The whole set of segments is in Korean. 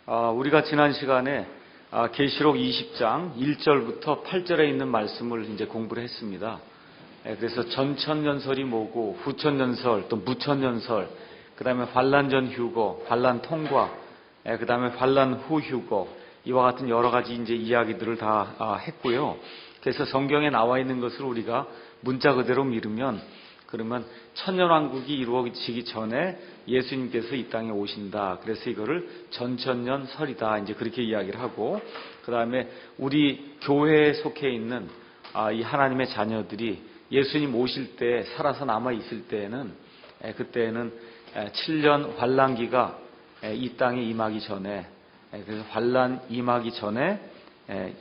우리가 지난 시간에 계시록 20장 1절부터 8절에 있는 말씀을 이제 공부를 했습니다. 그래서 전천년설이 뭐고 후천년설, 또 무천년설, 그 다음에 환란 전 휴거, 환란 통과, 그 다음에 환란 후 휴거, 이와 같은 여러 가지 이제 이야기들을 다 했고요. 그래서 성경에 나와 있는 것을 우리가 문자 그대로 믿으면, 그러면 천년왕국이 이루어지기 전에 예수님께서 이 땅에 오신다. 그래서 이거를 전천년설이다. 이제 그렇게 이야기를 하고, 그 다음에 우리 교회에 속해 있는 이 하나님의 자녀들이 예수님 오실 때 살아서 남아 있을 때에는, 그때는 7년 환란기가 이 땅에 임하기 전에, 그래서 환란 임하기 전에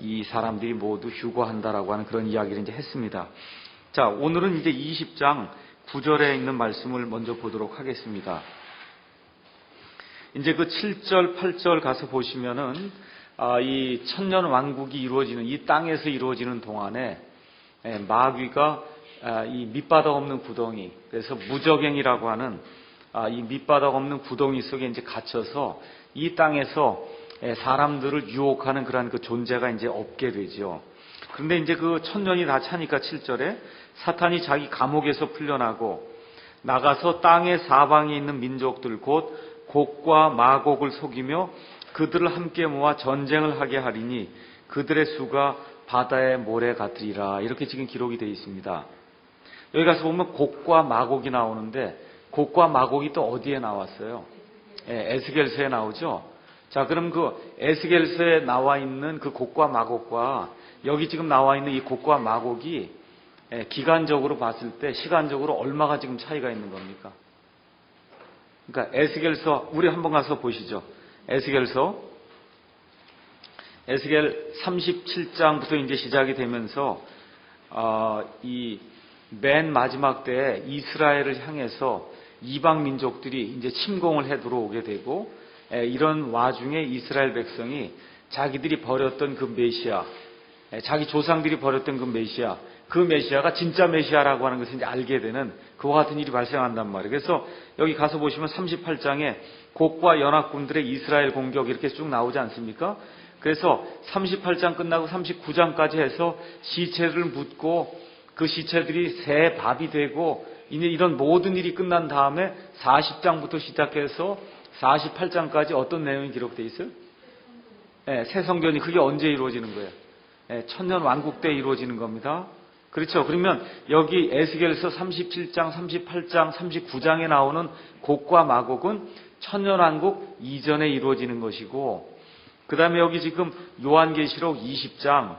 이 사람들이 모두 휴거한다라고 하는 그런 이야기를 이제 했습니다. 자, 오늘은 이제 20장 9절에 있는 말씀을 먼저 보도록 하겠습니다. 이제 그 7절, 8절 가서 보시면은 이 천년 왕국이 이루어지는 이 땅에서 이루어지는 동안에 마귀가 이 밑바닥 없는 구덩이, 그래서 무적행이라고 하는 이 밑바닥 없는 구덩이 속에 이제 갇혀서 이 땅에서 사람들을 유혹하는 그러한 그 존재가 이제 없게 되죠. 그런데 이제 그 천년이 다 차니까 7절에 사탄이 자기 감옥에서 풀려나고 나가서 땅의 사방에 있는 민족들 곧 곡과 마곡을 속이며 그들을 함께 모아 전쟁을 하게 하리니 그들의 수가 바다의 모래 같으리라. 이렇게 지금 기록이 되어 있습니다. 여기 가서 보면 곡과 마곡이 나오는데 곡과 마곡이 또 어디에 나왔어요? 에스겔서에 나오죠. 자, 그럼 그 에스겔서에 나와 있는 그 곡과 마곡과 여기 지금 나와 있는 이 곡과 마곡이 기간적으로 봤을 때 시간적으로 얼마가 지금 차이가 있는 겁니까? 그러니까 에스겔서 우리 한번 가서 보시죠. 에스겔 37장부터 이제 시작이 되면서 이 맨 마지막 때에 이스라엘을 향해서 이방 민족들이 이제 침공을 해 들어오게 되고, 이런 와중에 이스라엘 백성이 자기들이 버렸던 그 메시아, 자기 조상들이 버렸던 그 메시아가 진짜 메시아라고 하는 것을 이제 알게 되는 그와 같은 일이 발생한단 말이에요. 그래서 여기 가서 보시면 38장에 곡과 연합군들의 이스라엘 공격 이렇게 쭉 나오지 않습니까? 그래서 38장 끝나고 39장까지 해서 시체를 묻고 그 시체들이 새 밥이 되고 이제 이런 모든 일이 끝난 다음에 40장부터 시작해서 48장까지 어떤 내용이 기록되어 있어요? 새 성전이 그게 언제 이루어지는 거예요? 천년 왕국 때 이루어지는 겁니다. 그렇죠. 그러면 여기 에스겔서 37장, 38장, 39장에 나오는 곡과 마곡은 천년 왕국 이전에 이루어지는 것이고, 그 다음에 여기 지금 요한계시록 20장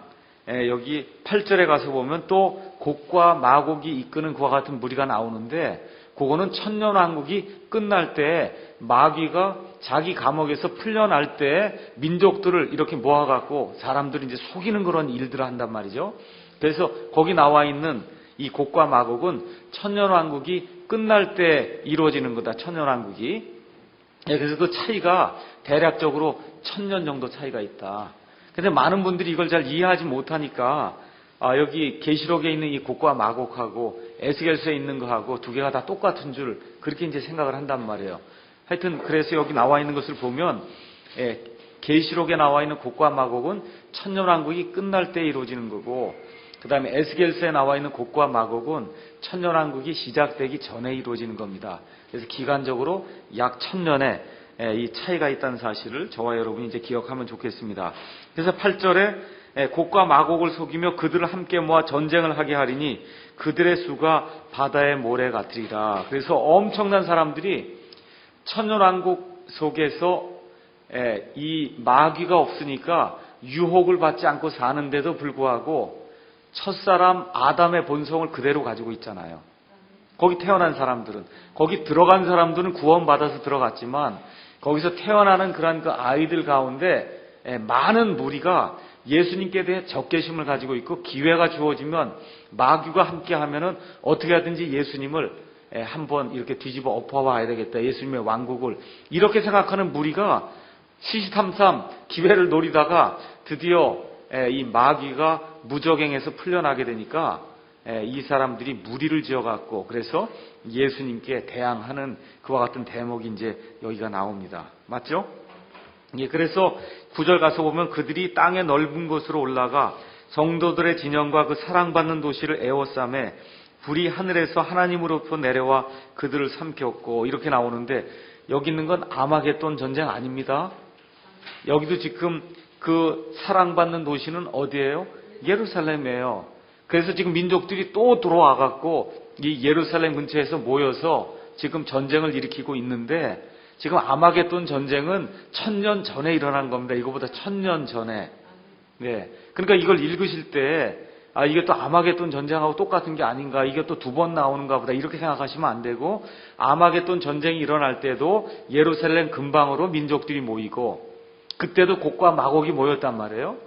여기 8절에 가서 보면 또 곡과 마곡이 이끄는 그와 같은 무리가 나오는데, 그거는 천년 왕국이 끝날 때 마귀가 자기 감옥에서 풀려날 때 민족들을 이렇게 모아갖고 사람들을 이제 속이는 그런 일들을 한단 말이죠. 그래서 거기 나와 있는 이 곡과 마곡은 천년 왕국이 끝날 때 이루어지는 거다. 천년 왕국이. 그래서 그 차이가 대략적으로 1000년 정도 차이가 있다. 근데 많은 분들이 이걸 잘 이해하지 못하니까 여기 계시록에 있는 이 곡과 마곡하고 에스겔서에 있는 거하고 두 개가 다 똑같은 줄 그렇게 이제 생각을 한단 말이에요. 하여튼 그래서 여기 나와 있는 것을 보면 계시록에 나와 있는 곡과 마곡은 천년 왕국이 끝날 때 이루어지는 거고, 그 다음에 에스겔서에 나와 있는 곡과 마곡은 천년 왕국이 시작되기 전에 이루어지는 겁니다. 그래서 기간적으로 약 1000년의 이 차이가 있다는 사실을 저와 여러분이 이제 기억하면 좋겠습니다. 그래서 8절에 곡과 마곡을 속이며 그들을 함께 모아 전쟁을 하게 하리니 그들의 수가 바다의 모래 같으리라. 그래서 엄청난 사람들이 천년왕국 속에서 이 마귀가 없으니까 유혹을 받지 않고 사는데도 불구하고 첫사람 아담의 본성을 그대로 가지고 있잖아요. 거기 태어난 사람들은, 거기 들어간 사람들은 구원받아서 들어갔지만 거기서 태어나는 그런 그 아이들 가운데 많은 무리가 예수님께 대해 적개심을 가지고 있고, 기회가 주어지면 마귀가 함께 하면은 어떻게 하든지 예수님을 한번 이렇게 뒤집어 엎어와야 되겠다. 예수님의 왕국을. 이렇게 생각하는 무리가 시시탐탐 기회를 노리다가 드디어 이 마귀가 무적행에서 풀려나게 되니까 이 사람들이 무리를 지어갖고 그래서 예수님께 대항하는 그와 같은 대목이 이제 여기가 나옵니다. 맞죠? 예, 그래서 9절 가서 보면 그들이 땅의 넓은 곳으로 올라가 성도들의 진영과 그 사랑받는 도시를 에워싸매 불이 하늘에서 하나님으로부터 내려와 그들을 삼켰고 이렇게 나오는데 여기 있는 건 아마겟돈 전쟁 아닙니다. 여기도 지금 그 사랑받는 도시는 어디예요? 예루살렘이에요. 그래서 지금 민족들이 또 들어와 갖고 이 예루살렘 근처에서 모여서 지금 전쟁을 일으키고 있는데 지금 아마겟돈 전쟁은 1000년 전에 일어난 겁니다. 이거보다 1000년 전에. 네. 그러니까 이걸 읽으실 때 이게 또 아마겟돈 전쟁하고 똑같은 게 아닌가, 이게 또 2번 나오는가 보다 이렇게 생각하시면 안 되고, 아마겟돈 전쟁이 일어날 때도 예루살렘 근방으로 민족들이 모이고 그때도 곡과 마곡이 모였단 말이에요.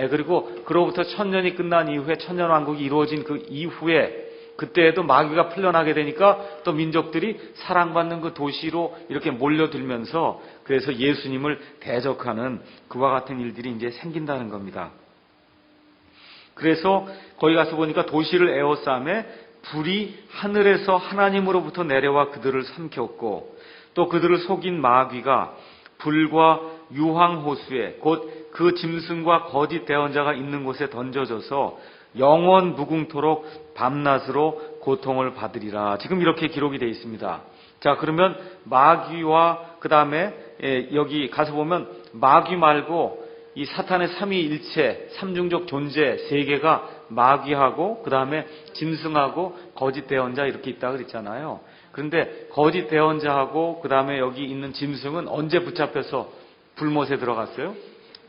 그리고 그로부터 1000년이 끝난 이후에 천년왕국이 이루어진 그 이후에 그때에도 마귀가 풀려나게 되니까 또 민족들이 사랑받는 그 도시로 이렇게 몰려들면서 그래서 예수님을 대적하는 그와 같은 일들이 이제 생긴다는 겁니다. 그래서 거기 가서 보니까 도시를 에워싸매 불이 하늘에서 하나님으로부터 내려와 그들을 삼켰고 또 그들을 속인 마귀가 불과 유황호수에 곧 그 짐승과 거짓 대언자가 있는 곳에 던져져서 영원 무궁토록 밤낮으로 고통을 받으리라. 지금 이렇게 기록이 되어 있습니다. 자, 그러면 마귀와 그 다음에 여기 가서 보면 마귀 말고 이 사탄의 삼위일체, 삼중적 존재 세 개가 마귀하고 그 다음에 짐승하고 거짓 대언자 이렇게 있다 그랬잖아요. 그런데 거짓 대언자하고 그 다음에 여기 있는 짐승은 언제 붙잡혀서 불못에 들어갔어요?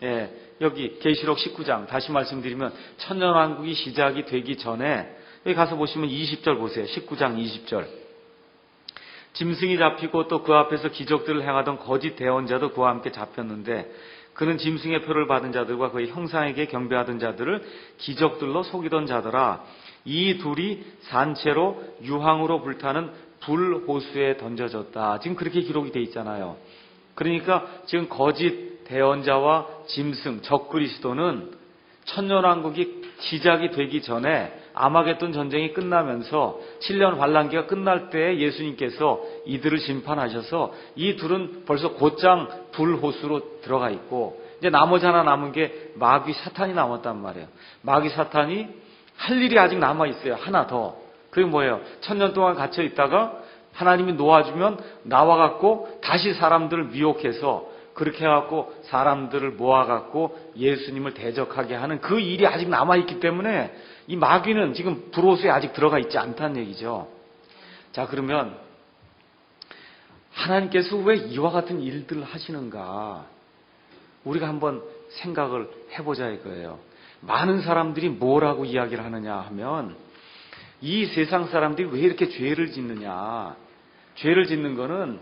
예, 여기 계시록 19장 다시 말씀드리면 천년왕국이 시작이 되기 전에 여기 가서 보시면 20절 보세요. 19장 20절. 짐승이 잡히고 또 그 앞에서 기적들을 행하던 거짓 대언자도 그와 함께 잡혔는데 그는 짐승의 표를 받은 자들과 그의 형상에게 경배하던 자들을 기적들로 속이던 자더라. 이 둘이 산채로 유황으로 불타는 불호수에 던져졌다. 지금 그렇게 기록이 돼 있잖아요. 그러니까 지금 거짓 대언자와 짐승, 적그리스도는 천년왕국이 시작이 되기 전에 아마겟돈 전쟁이 끝나면서 7년 환란기가 끝날 때 예수님께서 이들을 심판하셔서 이 둘은 벌써 곧장 불호수로 들어가 있고 이제 나머지 하나 남은 게 마귀 사탄이 남았단 말이에요. 마귀 사탄이 할 일이 아직 남아 있어요. 하나 더. 그게 뭐예요? 1000년 동안 갇혀 있다가 하나님이 놓아주면 나와갖고 다시 사람들을 미혹해서 그렇게 해갖고 사람들을 모아갖고 예수님을 대적하게 하는 그 일이 아직 남아있기 때문에 이 마귀는 지금 불호수에 아직 들어가 있지 않다는 얘기죠. 자, 그러면 하나님께서 왜 이와 같은 일들을 하시는가? 우리가 한번 생각을 해보자 이거예요. 많은 사람들이 뭐라고 이야기를 하느냐 하면 이 세상 사람들이 왜 이렇게 죄를 짓느냐? 죄를 짓는 거는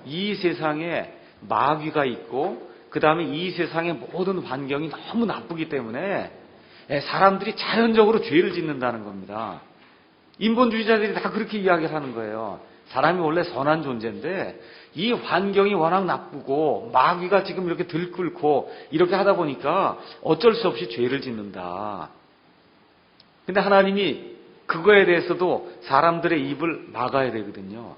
이 세상에 마귀가 있고 그 다음에 이 세상의 모든 환경이 너무 나쁘기 때문에 사람들이 자연적으로 죄를 짓는다는 겁니다. 인본주의자들이 다 그렇게 이야기를 하는 거예요. 사람이 원래 선한 존재인데 이 환경이 워낙 나쁘고 마귀가 지금 이렇게 들끓고 이렇게 하다 보니까 어쩔 수 없이 죄를 짓는다. 근데 하나님이 그거에 대해서도 사람들의 입을 막아야 되거든요.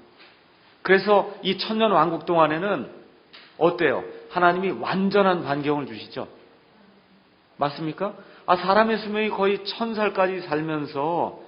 그래서 이 천년 왕국 동안에는 어때요? 하나님이 완전한 환경을 주시죠. 맞습니까? 사람의 수명이 거의 1000살까지 살면서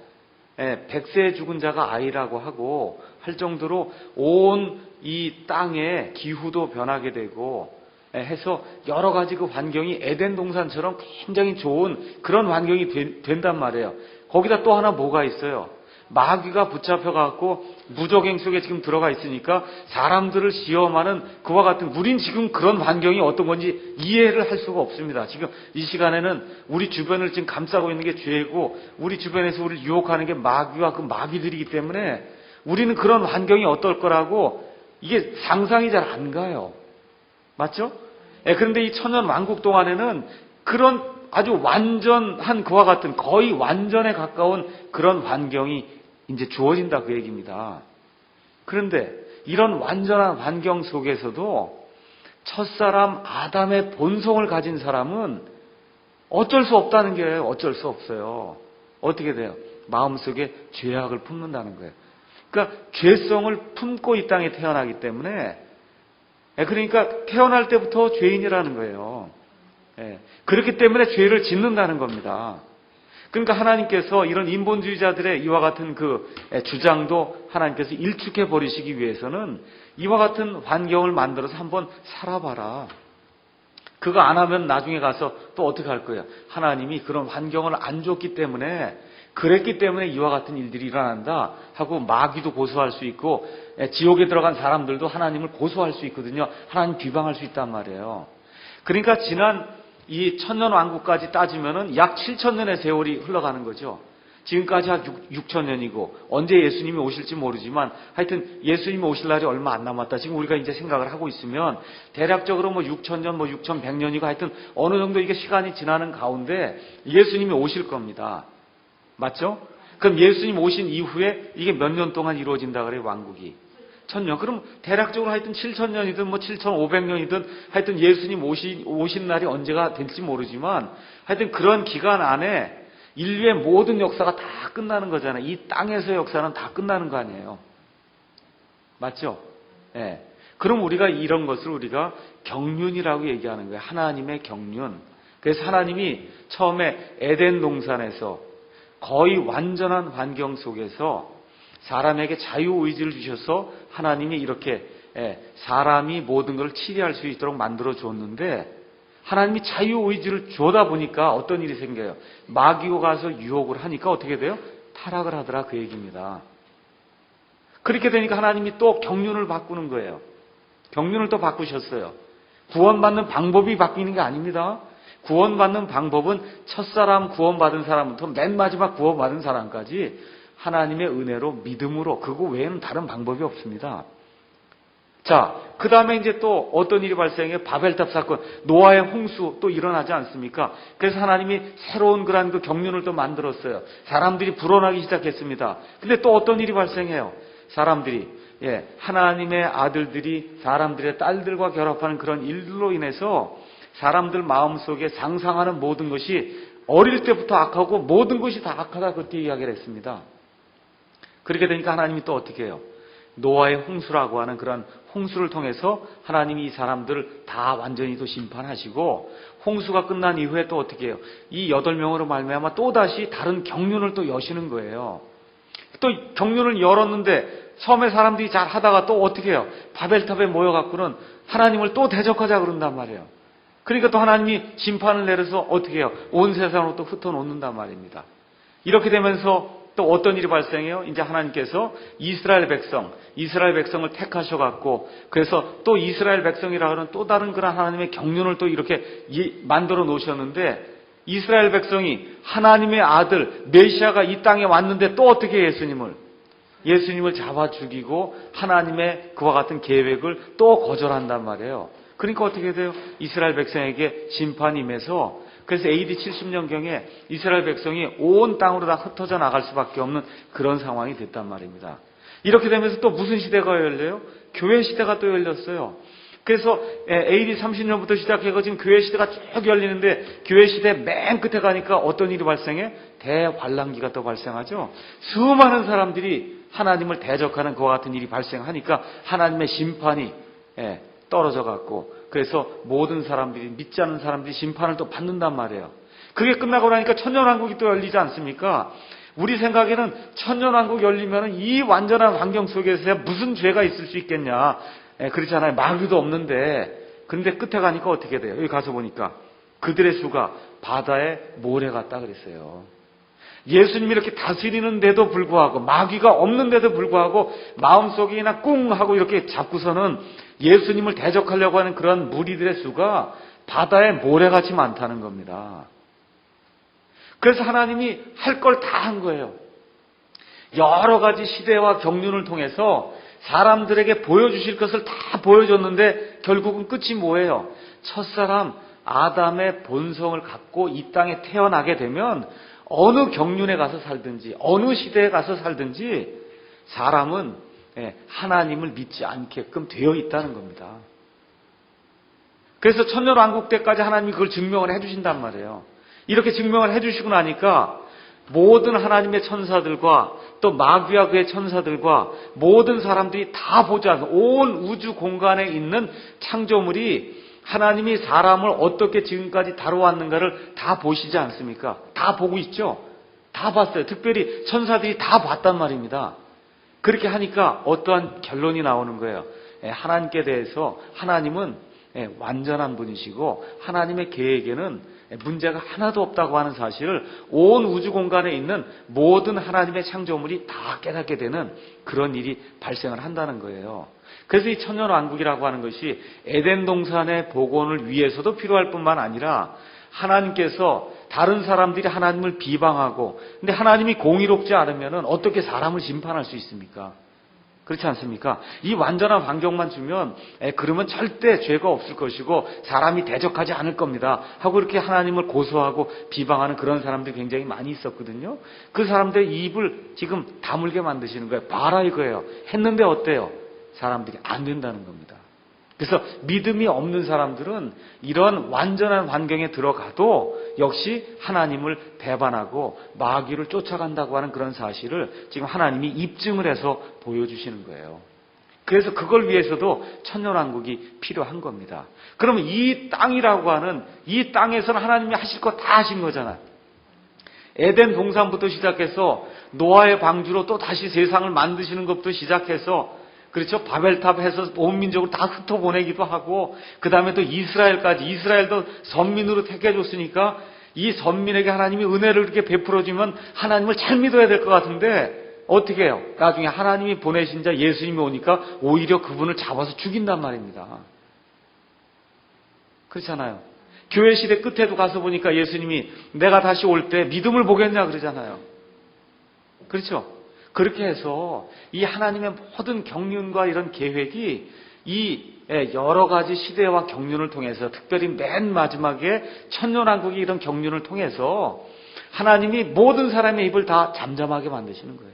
100세에 죽은 자가 아이라고 하고 할 정도로 온 이 땅의 기후도 변하게 되고 해서 여러 가지 그 환경이 에덴 동산처럼 굉장히 좋은 그런 환경이 된단 말이에요. 거기다 또 하나 뭐가 있어요? 마귀가 붙잡혀갖고 무적행 속에 지금 들어가 있으니까 사람들을 시험하는 그와 같은 우린 지금 그런 환경이 어떤 건지 이해를 할 수가 없습니다. 지금 이 시간에는 우리 주변을 지금 감싸고 있는 게 죄고 우리 주변에서 우리를 유혹하는 게 마귀와 그 마귀들이기 때문에 우리는 그런 환경이 어떨 거라고 이게 상상이 잘 안 가요. 맞죠? 그런데 이 천년 왕국 동안에는 그런 아주 완전한 그와 같은 거의 완전에 가까운 그런 환경이 이제 주어진다 그 얘기입니다. 그런데 이런 완전한 환경 속에서도 첫사람 아담의 본성을 가진 사람은 어쩔 수 없다는 게 어쩔 수 없어요. 어떻게 돼요? 마음속에 죄악을 품는다는 거예요. 그러니까 죄성을 품고 이 땅에 태어나기 때문에 그러니까 태어날 때부터 죄인이라는 거예요. 그렇기 때문에 죄를 짓는다는 겁니다. 그러니까 하나님께서 이런 인본주의자들의 이와 같은 그 주장도 하나님께서 일축해 버리시기 위해서는 이와 같은 환경을 만들어서 한번 살아봐라. 그거 안 하면 나중에 가서 또 어떻게 할 거예요? 하나님이 그런 환경을 안 줬기 때문에, 그랬기 때문에 이와 같은 일들이 일어난다 하고 마귀도 고소할 수 있고, 지옥에 들어간 사람들도 하나님을 고소할 수 있거든요. 하나님 비방할 수 있단 말이에요. 그러니까 지난 이 천년왕국까지 따지면은 약 7,000년의 세월이 흘러가는 거죠. 지금까지 한 6,000년이고 언제 예수님이 오실지 모르지만 하여튼 예수님이 오실 날이 얼마 안 남았다. 지금 우리가 이제 생각을 하고 있으면 대략적으로 6,000년, 6,100년이고 하여튼 어느 정도 이게 시간이 지나는 가운데 예수님이 오실 겁니다. 맞죠? 그럼 예수님 오신 이후에 이게 몇 년 동안 이루어진다 그래요, 왕국이? 1,000년. 그럼 대략적으로 하여튼 7,000년이든 7,500년이든 하여튼 예수님 오신 날이 언제가 될지 모르지만 하여튼 그런 기간 안에 인류의 모든 역사가 다 끝나는 거잖아요. 이 땅에서의 역사는 다 끝나는 거 아니에요. 맞죠? 그럼 우리가 이런 것을 우리가 경륜이라고 얘기하는 거예요. 하나님의 경륜. 그래서 하나님이 처음에 에덴 동산에서 거의 완전한 환경 속에서 사람에게 자유의지를 주셔서 하나님이 이렇게 사람이 모든 걸 치리할 수 있도록 만들어 줬는데 하나님이 자유의지를 주다 보니까 어떤 일이 생겨요? 마귀가 가서 유혹을 하니까 어떻게 돼요? 타락을 하더라 그 얘기입니다. 그렇게 되니까 하나님이 또 경륜을 바꾸는 거예요. 경륜을 또 바꾸셨어요. 구원받는 방법이 바뀌는 게 아닙니다. 구원받는 방법은 첫사람 구원받은 사람부터 맨 마지막 구원받은 사람까지 하나님의 은혜로 믿음으로 그거 외에는 다른 방법이 없습니다. 자, 그 다음에 이제 또 어떤 일이 발생해요? 바벨탑 사건, 노아의 홍수 또 일어나지 않습니까? 그래서 하나님이 새로운 그런 그 경륜을 또 만들었어요. 사람들이 불어나기 시작했습니다. 근데 또 어떤 일이 발생해요? 사람들이, 하나님의 아들들이 사람들의 딸들과 결합하는 그런 일들로 인해서 사람들 마음속에 상상하는 모든 것이 어릴 때부터 악하고 모든 것이 다 악하다 그렇게 이야기를 했습니다. 그렇게 되니까 하나님이 또 어떻게 해요? 노아의 홍수라고 하는 그런 홍수를 통해서 하나님이 이 사람들을 다 완전히 또 심판하시고 홍수가 끝난 이후에 또 어떻게 해요? 이 8명으로 말미암아 또다시 다른 경륜을 또 여시는 거예요. 또 경륜을 열었는데 처음에 사람들이 잘 하다가 또 어떻게 해요? 바벨탑에 모여갖고는 하나님을 또 대적하자 그런단 말이에요. 그러니까 또 하나님이 심판을 내려서 어떻게 해요? 온 세상으로 또 흩어놓는단 말입니다. 이렇게 되면서 또 어떤 일이 발생해요? 이제 하나님께서 이스라엘 백성을 택하셔갖고 그래서 또 이스라엘 백성이라 하는 또 다른 그런 하나님의 경륜을 또 이렇게 만들어 놓으셨는데 이스라엘 백성이 하나님의 아들 메시아가 이 땅에 왔는데 또 어떻게 예수님을 잡아 죽이고 하나님의 그와 같은 계획을 또 거절한단 말이에요. 그러니까 어떻게 돼요? 이스라엘 백성에게 심판이 임해서 그래서 AD 70년경에 이스라엘 백성이 온 땅으로 다 흩어져 나갈 수밖에 없는 그런 상황이 됐단 말입니다. 이렇게 되면서 또 무슨 시대가 열려요? 교회 시대가 또 열렸어요. 그래서 AD 30년부터 시작해서 지금 교회 시대가 쭉 열리는데 교회 시대 맨 끝에 가니까 어떤 일이 발생해? 대환란기가 또 발생하죠. 수많은 사람들이 하나님을 대적하는 그와 같은 일이 발생하니까 하나님의 심판이 떨어져 갖고 그래서 모든 사람들이 믿지 않는 사람들이 심판을 또 받는단 말이에요. 그게 끝나고 나니까 천년왕국이 또 열리지 않습니까? 우리 생각에는 천년왕국 열리면 이 완전한 환경 속에서야 무슨 죄가 있을 수 있겠냐. 그렇잖아요. 마귀도 없는데. 그런데 끝에 가니까 어떻게 돼요? 여기 가서 보니까 그들의 수가 바다의 모래 같다 그랬어요. 예수님이 이렇게 다스리는데도 불구하고 마귀가 없는데도 불구하고 마음속에 그냥 꿍 하고 이렇게 잡고서는 예수님을 대적하려고 하는 그런 무리들의 수가 바다의 모래같이 많다는 겁니다. 그래서 하나님이 할 걸 다 한 거예요. 여러 가지 시대와 경륜을 통해서 사람들에게 보여주실 것을 다 보여줬는데 결국은 끝이 뭐예요? 첫사람 아담의 본성을 갖고 이 땅에 태어나게 되면 어느 경륜에 가서 살든지 어느 시대에 가서 살든지 사람은 하나님을 믿지 않게끔 되어 있다는 겁니다. 그래서 천년왕국 때까지 하나님이 그걸 증명을 해주신단 말이에요. 이렇게 증명을 해주시고 나니까 모든 하나님의 천사들과 또 마귀와 그의 천사들과 모든 사람들이 다 보지 않는 온 우주 공간에 있는 창조물이 하나님이 사람을 어떻게 지금까지 다뤄왔는가를 다 보시지 않습니까? 다 보고 있죠? 다 봤어요. 특별히 천사들이 다 봤단 말입니다. 그렇게 하니까 어떠한 결론이 나오는 거예요. 하나님께 대해서 하나님은 완전한 분이시고 하나님의 계획에는 문제가 하나도 없다고 하는 사실을 온 우주 공간에 있는 모든 하나님의 창조물이 다 깨닫게 되는 그런 일이 발생을 한다는 거예요. 그래서 이 천년왕국이라고 하는 것이 에덴 동산의 복원을 위해서도 필요할 뿐만 아니라 하나님께서 다른 사람들이 하나님을 비방하고 근데 하나님이 공의롭지 않으면 어떻게 사람을 심판할 수 있습니까? 그렇지 않습니까? 이 완전한 환경만 주면 그러면 절대 죄가 없을 것이고 사람이 대적하지 않을 겁니다 하고 이렇게 하나님을 고소하고 비방하는 그런 사람들이 굉장히 많이 있었거든요. 그 사람들의 입을 지금 다물게 만드시는 거예요. 봐라 이거예요. 했는데 어때요? 사람들이 안 된다는 겁니다. 그래서 믿음이 없는 사람들은 이런 완전한 환경에 들어가도 역시 하나님을 배반하고 마귀를 쫓아간다고 하는 그런 사실을 지금 하나님이 입증을 해서 보여주시는 거예요. 그래서 그걸 위해서도 천년왕국이 필요한 겁니다. 그러면 이 땅이라고 하는 이 땅에서는 하나님이 하실 거 다 하신 거잖아요. 에덴 동산부터 시작해서 노아의 방주로 또 다시 세상을 만드시는 것부터 시작해서 그렇죠. 바벨탑 해서 온 민족을 다 흩어보내기도 하고 그 다음에 또 이스라엘까지 이스라엘도 선민으로 택해줬으니까 이 선민에게 하나님이 은혜를 이렇게 베풀어주면 하나님을 잘 믿어야 될 것 같은데 어떻게 해요? 나중에 하나님이 보내신 자 예수님이 오니까 오히려 그분을 잡아서 죽인단 말입니다. 그렇잖아요. 교회 시대 끝에도 가서 보니까 예수님이 내가 다시 올 때 믿음을 보겠냐 그러잖아요. 그렇죠? 그렇게 해서 이 하나님의 모든 경륜과 이런 계획이 이 여러 가지 시대와 경륜을 통해서 특별히 맨 마지막에 천년왕국이 이런 경륜을 통해서 하나님이 모든 사람의 입을 다 잠잠하게 만드시는 거예요.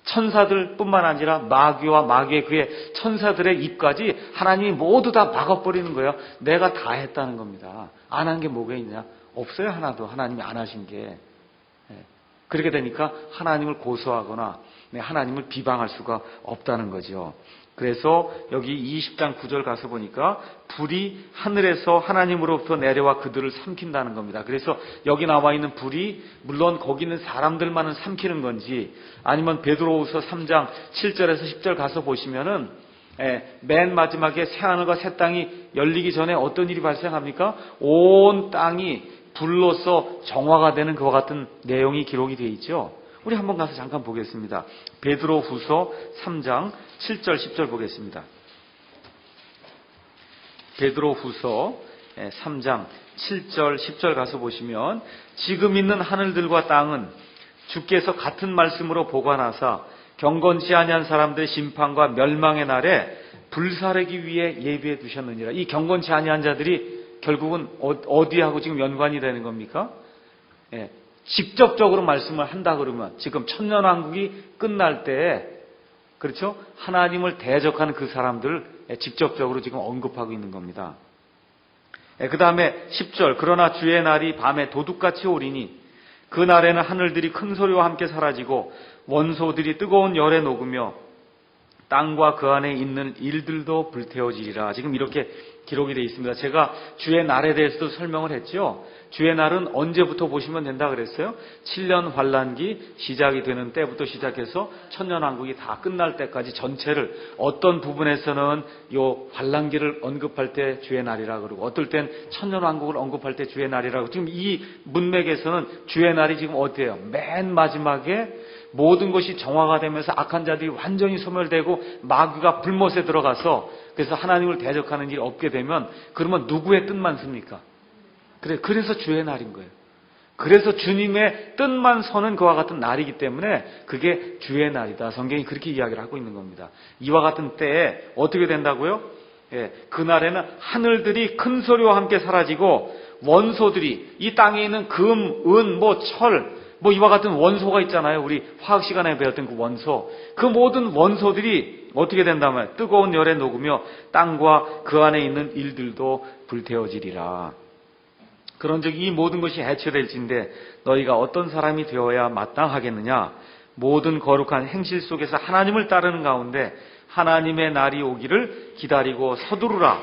천사들뿐만 아니라 마귀와 마귀의 그의 천사들의 입까지 하나님이 모두 다 막아버리는 거예요. 내가 다 했다는 겁니다. 안 한 게 뭐가 있냐? 없어요. 하나도 하나님이 안 하신 게. 그렇게 되니까 하나님을 고소하거나 하나님을 비방할 수가 없다는 거죠. 그래서 여기 20장 9절 가서 보니까 불이 하늘에서 하나님으로부터 내려와 그들을 삼킨다는 겁니다. 그래서 여기 나와 있는 불이 물론 거기 있는 사람들만은 삼키는 건지 아니면 베드로후서 3장 7절에서 10절 가서 보시면은 맨 마지막에 새하늘과 새 땅이 열리기 전에 어떤 일이 발생합니까? 온 땅이 불로서 정화가 되는 그와 같은 내용이 기록이 되어 있죠. 우리 한번 가서 잠깐 보겠습니다. 베드로후서 3장 7절 10절 보겠습니다. 베드로후서 3장 7절 10절 가서 보시면 지금 있는 하늘들과 땅은 주께서 같은 말씀으로 보관하사 경건치 아니한 사람들의 심판과 멸망의 날에 불사르기 위해 예비해 두셨느니라. 이 경건치 아니한 자들이 결국은 어디하고 지금 연관이 되는 겁니까? 직접적으로 말씀을 한다 그러면 지금 천년왕국이 끝날 때 그렇죠? 하나님을 대적하는 그 사람들을 직접적으로 지금 언급하고 있는 겁니다. 그 다음에 10절 그러나 주의 날이 밤에 도둑같이 오리니 그 날에는 하늘들이 큰 소리와 함께 사라지고 원소들이 뜨거운 열에 녹으며 땅과 그 안에 있는 일들도 불태워지리라. 지금 이렇게 기록이 되어 있습니다. 제가 주의 날에 대해서도 설명을 했죠. 주의 날은 언제부터 보시면 된다 그랬어요? 7년 환란기 시작이 되는 때부터 시작해서 천년왕국이 다 끝날 때까지 전체를 어떤 부분에서는 요 환란기를 언급할 때 주의 날이라 그러고 어떨 땐 천년왕국을 언급할 때 주의 날이라고 지금 이 문맥에서는 주의 날이 지금 어때요? 맨 마지막에 모든 것이 정화가 되면서 악한 자들이 완전히 소멸되고 마귀가 불못에 들어가서 그래서 하나님을 대적하는 일이 없게 되면 그러면 누구의 뜻만 씁니까? 그래서 주의 날인 거예요. 그래서 주님의 뜻만 서는 그와 같은 날이기 때문에 그게 주의 날이다. 성경이 그렇게 이야기를 하고 있는 겁니다. 이와 같은 때에 어떻게 된다고요? 그날에는 하늘들이 큰 소리와 함께 사라지고 원소들이 이 땅에 있는 금, 은, 철 이와 같은 원소가 있잖아요. 우리 화학 시간에 배웠던 그 원소. 그 모든 원소들이 어떻게 된다면 뜨거운 열에 녹으며 땅과 그 안에 있는 일들도 불태워지리라. 그런즉 이 모든 것이 해체될진데 너희가 어떤 사람이 되어야 마땅하겠느냐? 모든 거룩한 행실 속에서 하나님을 따르는 가운데 하나님의 날이 오기를 기다리고 서두르라.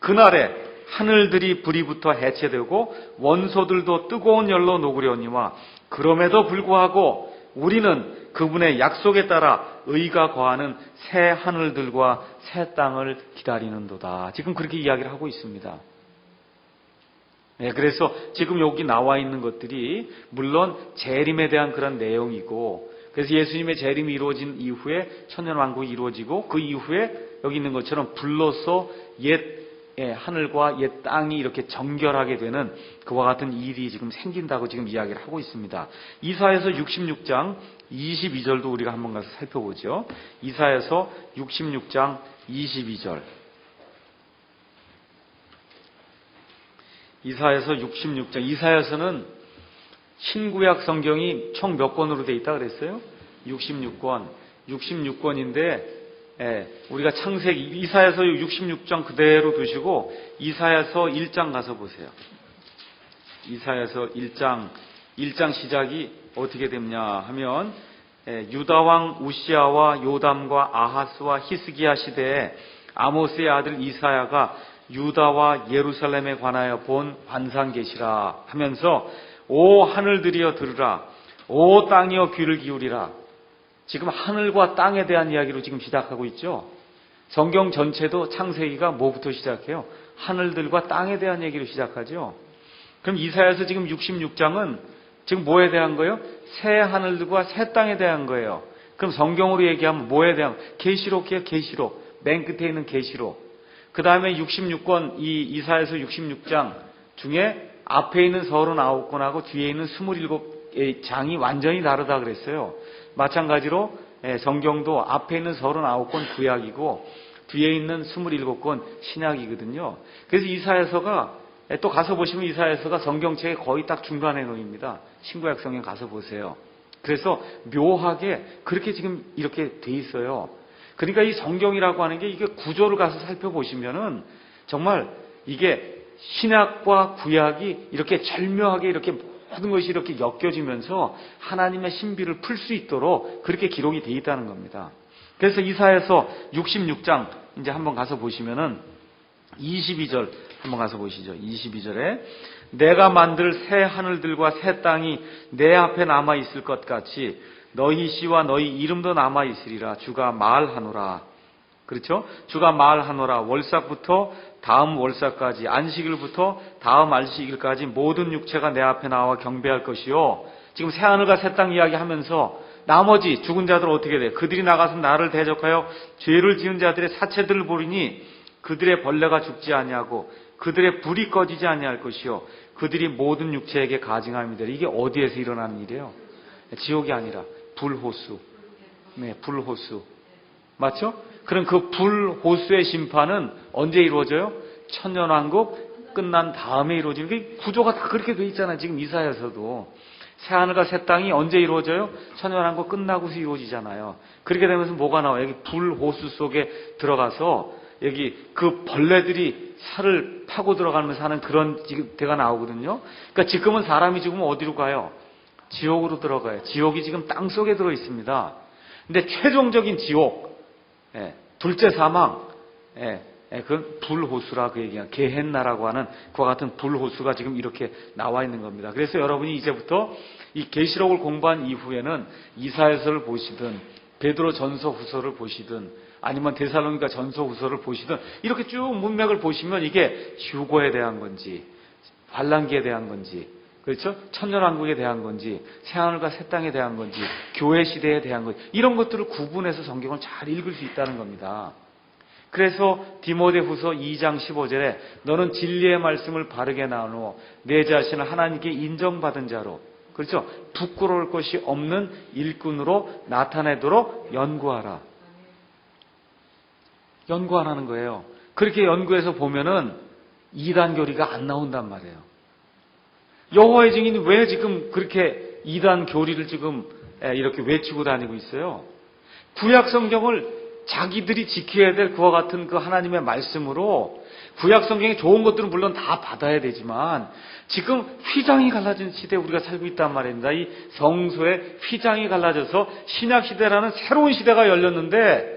그날에 하늘들이 불이 붙어 해체되고 원소들도 뜨거운 열로 녹으려니와 그럼에도 불구하고 우리는 그분의 약속에 따라 의가 거하는 새 하늘들과 새 땅을 기다리는도다. 지금 그렇게 이야기를 하고 있습니다. 네, 그래서 지금 여기 나와 있는 것들이 물론 재림에 대한 그런 내용이고, 그래서 예수님의 재림이 이루어진 이후에 천년왕국이 이루어지고 그 이후에 여기 있는 것처럼 불로서 옛 하늘과 옛 땅이 이렇게 정결하게 되는 그와 같은 일이 지금 생긴다고 지금 이야기를 하고 있습니다. 이사야서 66장 22절도 우리가 한번 가서 살펴보죠. 이사야서 66장 22절. 이사야서 66장. 이사야서는 신구약 성경이 총 몇 권으로 되어 있다 그랬어요? 66권. 66권인데 우리가 창세기 이사야서 66장 그대로 두시고 이사야서 1장 가서 보세요. 이사야서 1장 시작이 어떻게 되냐 하면 유다왕 우시아와 요담과 아하스와 히스기야 시대에 아모스의 아들 이사야가 유다와 예루살렘에 관하여 본 환상 계시라 하면서 오 하늘들이여 들으라, 오 땅이여 귀를 기울이라. 지금 하늘과 땅에 대한 이야기로 지금 시작하고 있죠. 성경 전체도 창세기가 뭐부터 시작해요? 하늘들과 땅에 대한 얘기로 시작하죠. 그럼 이사야서 지금 66장은 지금 뭐에 대한 거예요? 새 하늘들과 새 땅에 대한 거예요. 그럼 성경으로 얘기하면 뭐에 대한? 계시록이에요. 계시록. 맨 끝에 있는 계시록. 그 다음에 66권 이 이사야서 66장 중에 앞에 있는 39권하고 뒤에 있는 27장이 완전히 다르다 그랬어요. 마찬가지로 성경도 앞에 있는 39권 구약이고 뒤에 있는 27권 신약이거든요. 그래서 이사야서가 또 가서 보시면 이사야서가 성경책의 거의 딱 중간에 놓입니다. 신구약 성경 가서 보세요. 그래서 묘하게 그렇게 지금 이렇게 돼 있어요. 그러니까 이 성경이라고 하는 게 이게 구조를 가서 살펴보시면은 정말 이게 신약과 구약이 이렇게 절묘하게 이렇게 모든 것이 이렇게 엮여지면서 하나님의 신비를 풀 수 있도록 그렇게 기록이 되어 있다는 겁니다. 그래서 이사야서 66장 이제 한번 가서 보시면은 22절 한번 가서 보시죠. 22절에 내가 만들 새 하늘들과 새 땅이 내 앞에 남아 있을 것 같이 너희 씨와 너희 이름도 남아 있으리라. 주가 말하노라. 그렇죠? 주가 말하노라. 월삭부터 다음 월삭까지, 안식일부터 다음 안식일까지 모든 육체가 내 앞에 나와 경배할 것이요. 지금 새 하늘과 새 땅 이야기하면서 나머지 죽은 자들 어떻게 돼? 그들이 나가서 나를 대적하여 죄를 지은 자들의 사체들을 보리니 그들의 벌레가 죽지 아니하고 그들의 불이 꺼지지 아니할 것이요. 그들이 모든 육체에게 가증함이되리. 이게 어디에서 일어나는 일이에요? 지옥이 아니라 불호수. 네, 불호수. 맞죠? 그럼 그 불호수의 심판은 언제 이루어져요? 천년왕국 끝난 다음에 이루어지는 게 구조가 다 그렇게 돼 있잖아요. 지금 이사야서도. 새하늘과 새 땅이 언제 이루어져요? 천년왕국 끝나고서 이루어지잖아요. 그렇게 되면서 뭐가 나와요? 여기 불호수 속에 들어가서 여기 그 벌레들이 살을 파고 들어가면서 하는 그런 데가 나오거든요. 그러니까 지금은 사람이 죽으면 어디로 가요? 지옥으로 들어가요. 지옥이 지금 땅 속에 들어 있습니다. 근데 최종적인 지옥, 둘째 사망, 그 불호수라 그 얘기야. 게헨나라고 하는 그와 같은 불호수가 지금 이렇게 나와 있는 겁니다. 그래서 여러분이 이제부터 이 계시록을 공부한 이후에는 이사야서를 보시든 베드로 전서 후서를 보시든 아니면 데살로니가 전서 후서를 보시든 이렇게 쭉 문맥을 보시면 이게 휴거에 대한 건지 환란기에 대한 건지, 그렇죠? 천년왕국에 대한 건지, 새하늘과 새 땅에 대한 건지, 교회 시대에 대한 건지, 이런 것들을 구분해서 성경을 잘 읽을 수 있다는 겁니다. 그래서 디모데후서 2장 15절에 너는 진리의 말씀을 바르게 나누어 내 자신을 하나님께 인정받은 자로, 그렇죠? 부끄러울 것이 없는 일꾼으로 나타내도록 연구하라. 연구하라는 거예요. 그렇게 연구해서 보면은 이단 교리가 안 나온단 말이에요. 여호와의 증인이 왜 지금 그렇게 이단 교리를 지금 이렇게 외치고 다니고 있어요? 구약 성경을 자기들이 지켜야 될 그와 같은 그 하나님의 말씀으로 구약 성경에 좋은 것들은 물론 다 받아야 되지만 지금 휘장이 갈라진 시대에 우리가 살고 있단 말입니다. 이 성소의 휘장이 갈라져서 신약 시대라는 새로운 시대가 열렸는데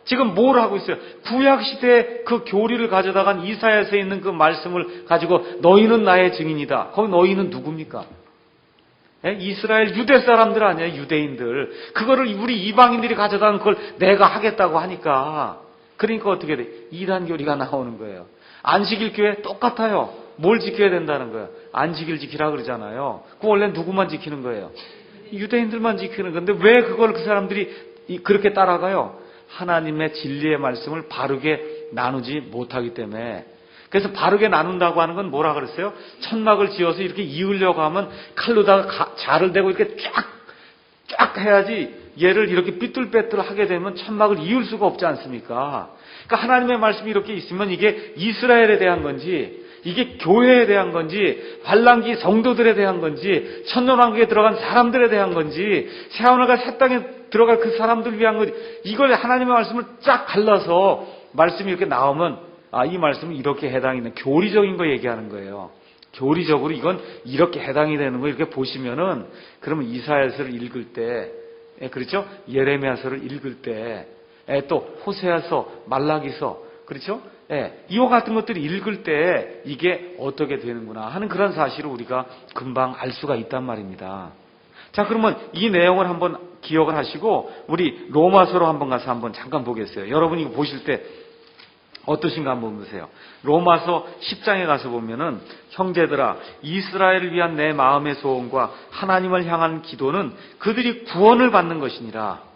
지금 뭘 하고 있어요? 구약 시대의 그 교리를 가져다간 이사야서에 있는 그 말씀을 가지고 너희는 나의 증인이다. 거기 너희는 누굽니까? 이스라엘 유대 사람들 아니에요, 유대인들. 그거를 우리 이방인들이 가져다간 그걸 내가 하겠다고 하니까 그러니까 어떻게 돼? 이단 교리가 나오는 거예요. 안식일 교회 똑같아요. 뭘 지켜야 된다는 거예요? 안식일 지키라 그러잖아요. 그 원래 누구만 지키는 거예요? 유대인들만 지키는 건데 왜 그걸 그 사람들이 그렇게 따라가요? 하나님의 진리의 말씀을 바르게 나누지 못하기 때문에. 그래서 바르게 나눈다고 하는 건 뭐라 그랬어요? 천막을 지어서 이렇게 이으려고 하면 칼로다가 자를 대고 이렇게 쫙 해야지 얘를 이렇게 삐뚤빼뚤 하게 되면 천막을 이을 수가 없지 않습니까? 그러니까 하나님의 말씀이 이렇게 있으면 이게 이스라엘에 대한 건지 이게 교회에 대한 건지 반란기 성도들에 대한 건지 천년왕국에 들어간 사람들에 대한 건지 새하늘과 새 땅에 들어갈 그 사람들 위한 건지 이걸 하나님의 말씀을 쫙 갈라서 말씀이 이렇게 나오면 이 말씀은 이렇게 해당이 되는 교리적인 거 얘기하는 거예요. 교리적으로 이건 이렇게 해당이 되는 거 이렇게 보시면은 그러면 이사야서를 읽을 때 그렇죠? 예레미야서를 읽을 때 또 호세아서, 말라기서 그렇죠? 이와 같은 것들을 읽을 때 이게 어떻게 되는구나 하는 그런 사실을 우리가 금방 알 수가 있단 말입니다. 자, 그러면 이 내용을 한번 기억을 하시고 우리 로마서로 한번 가서 한번 잠깐 보겠어요. 여러분이 이거 보실 때 어떠신가 한번 보세요. 로마서 10장에 가서 보면은 형제들아 이스라엘을 위한 내 마음의 소원과 하나님을 향한 기도는 그들이 구원을 받는 것이니라.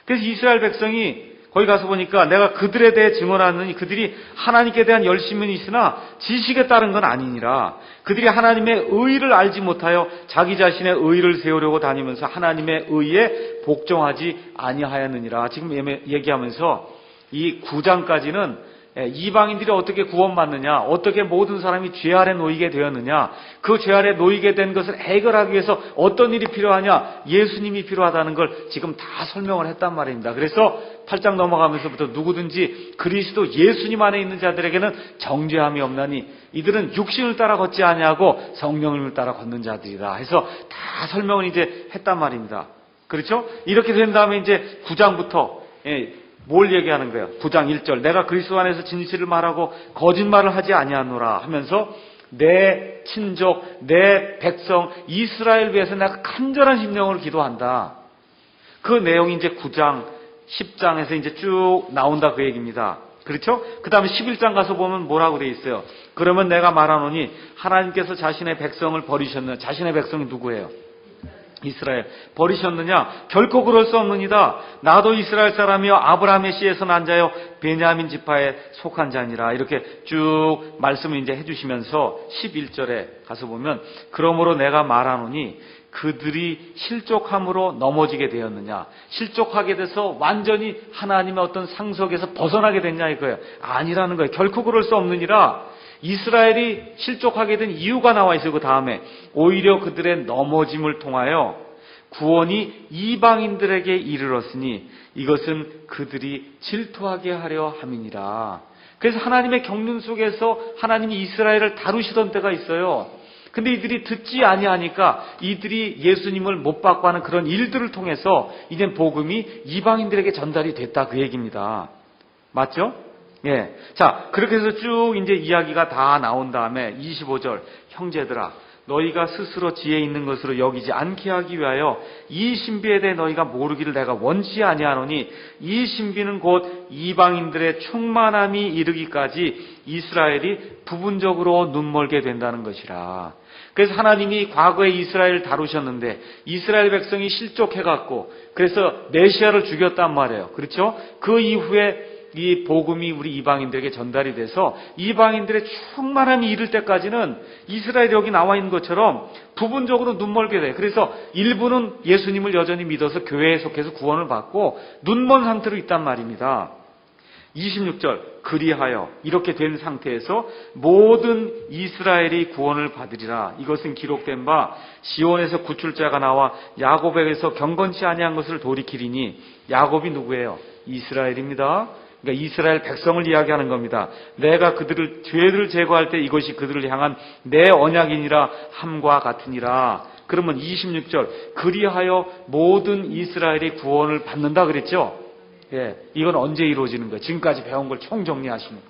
그래서 이스라엘 백성이 거기 가서 보니까 내가 그들에 대해 증언하느니 그들이 하나님께 대한 열심은 있으나 지식에 따른 건 아니니라. 그들이 하나님의 의를 알지 못하여 자기 자신의 의를 세우려고 다니면서 하나님의 의에 복종하지 아니하였느니라. 지금 얘기하면서 이 9장까지는 이방인들이 어떻게 구원받느냐, 어떻게 모든 사람이 죄 아래 놓이게 되었느냐, 그 죄 아래 놓이게 된 것을 해결하기 위해서 어떤 일이 필요하냐, 예수님이 필요하다는 걸 지금 다 설명을 했단 말입니다. 그래서 8장 넘어가면서부터 누구든지 그리스도 예수님 안에 있는 자들에게는 정죄함이 없나니 이들은 육신을 따라 걷지 아니하고 성령을 따라 걷는 자들이다 해서 다 설명을 이제 했단 말입니다. 그렇죠? 이렇게 된 다음에 이제 9장부터 뭘 얘기하는 거예요? 9장 1절 내가 그리스도 안에서 진실을 말하고 거짓말을 하지 아니하노라 하면서 내 친족, 내 백성 이스라엘 위해서 내가 간절한 심령으로 기도한다. 그 내용이 이제 9장, 10장에서 이제 쭉 나온다 그 얘기입니다. 그렇죠? 그 다음에 11장 가서 보면 뭐라고 돼 있어요? 그러면 내가 말하노니 하나님께서 자신의 백성을 버리셨느냐? 자신의 백성이 누구예요? 이스라엘 버리셨느냐? 결코 그럴 수 없느니라. 나도 이스라엘 사람이요 아브라함의 씨에서 난 자요 베냐민 지파에 속한 자니라. 이렇게 쭉 말씀을 이제 해주시면서 11절에 가서 보면 그러므로 내가 말하노니 그들이 실족함으로 넘어지게 되었느냐? 실족하게 돼서 완전히 하나님의 어떤 상속에서 벗어나게 됐냐 이거예요. 아니라는 거예요. 결코 그럴 수 없느니라. 이스라엘이 실족하게 된 이유가 나와 있어요. 그 다음에 오히려 그들의 넘어짐을 통하여 구원이 이방인들에게 이르렀으니 이것은 그들이 질투하게 하려 함이니라. 그래서 하나님의 경륜 속에서 하나님이 이스라엘을 다루시던 때가 있어요. 근데 이들이 듣지 아니하니까 이들이 예수님을 못 받고 하는 그런 일들을 통해서 이제 복음이 이방인들에게 전달이 됐다 그 얘기입니다. 맞죠? 예. 자, 그렇게 해서 쭉 이제 이야기가 다 나온 다음에 25절 형제들아 너희가 스스로 지혜 있는 것으로 여기지 않게 하기 위하여 이 신비에 대해 너희가 모르기를 내가 원치 아니하노니 이 신비는 곧 이방인들의 충만함이 이르기까지 이스라엘이 부분적으로 눈멀게 된다는 것이라. 그래서 하나님이 과거에 이스라엘을 다루셨는데 이스라엘 백성이 실족해갖고 그래서 메시아를 죽였단 말이에요. 그렇죠? 그 이후에 이 복음이 우리 이방인들에게 전달이 돼서 이방인들의 충만함이 이를 때까지는 이스라엘이 여기 나와 있는 것처럼 부분적으로 눈멀게 돼요. 그래서 일부는 예수님을 여전히 믿어서 교회에 속해서 구원을 받고 눈먼 상태로 있단 말입니다. 26절 그리하여 이렇게 된 상태에서 모든 이스라엘이 구원을 받으리라. 이것은 기록된 바 시온에서 구출자가 나와 야곱에게서 경건치 아니한 것을 돌이키리니 야곱이 누구예요? 이스라엘입니다. 그러니까 이스라엘 백성을 이야기하는 겁니다. 내가 그들을 죄를 제거할 때 이것이 그들을 향한 내 언약이니라 함과 같으니라. 그러면 26절 그리하여 모든 이스라엘이 구원을 받는다 그랬죠. 예, 이건 언제 이루어지는 거예요? 지금까지 배운 걸 총정리하시면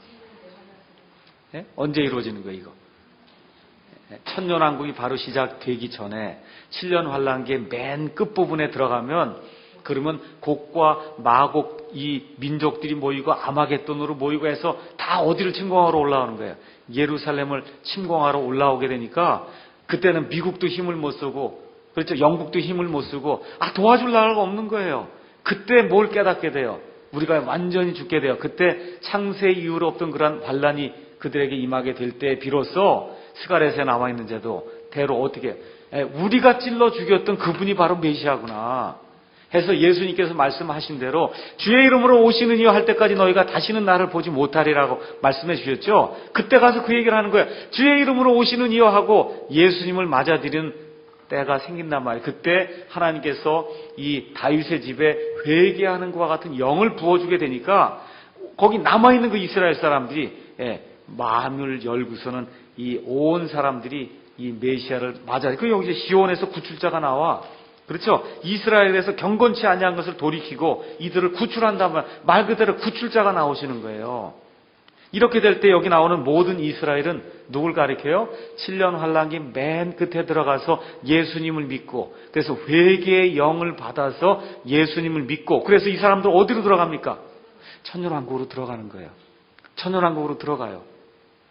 언제 이루어지는 거예요? 이거 천년왕국이 바로 시작되기 전에 7년 환란기의 맨 끝부분에 들어가면 그러면 곡과 마곡 이 민족들이 모이고 아마겟돈으로 모이고 해서 다 어디를 침공하러 올라오는 거예요? 예루살렘을 침공하러 올라오게 되니까 그때는 미국도 힘을 못 쓰고 그렇죠? 영국도 힘을 못 쓰고 도와줄 나라가 없는 거예요. 그때 뭘 깨닫게 돼요? 우리가 완전히 죽게 돼요. 그때 창세 이후로 없던 그런 환란이 그들에게 임하게 될 때 비로소 스가랴서에 나와 있는 제도 대로 어떻게 우리가 찔러 죽였던 그분이 바로 메시아구나 해서 예수님께서 말씀하신 대로 주의 이름으로 오시는 이여 할 때까지 너희가 다시는 나를 보지 못하리라고 말씀해 주셨죠. 그때 가서 그 얘기를 하는 거예요. 주의 이름으로 오시는 이여 하고 예수님을 맞아들이는 때가 생긴단 말이에요. 그때 하나님께서 이 다윗의 집에 회개하는 것과 같은 영을 부어주게 되니까 거기 남아있는 그 이스라엘 사람들이 마음을 열고서는 이 온 사람들이 이 메시아를 맞아요. 그 여기 시온에서 구출자가 나와. 그렇죠? 이스라엘에서 경건치 아니한 것을 돌이키고 이들을 구출한다면 말 그대로 구출자가 나오시는 거예요. 이렇게 될 때 여기 나오는 모든 이스라엘은 누굴 가리켜요? 7년 환란기 맨 끝에 들어가서 예수님을 믿고 그래서 회개의 영을 받아서 예수님을 믿고 그래서 이 사람들 어디로 들어갑니까? 천년왕국으로 들어가는 거예요. 천년왕국으로 들어가요.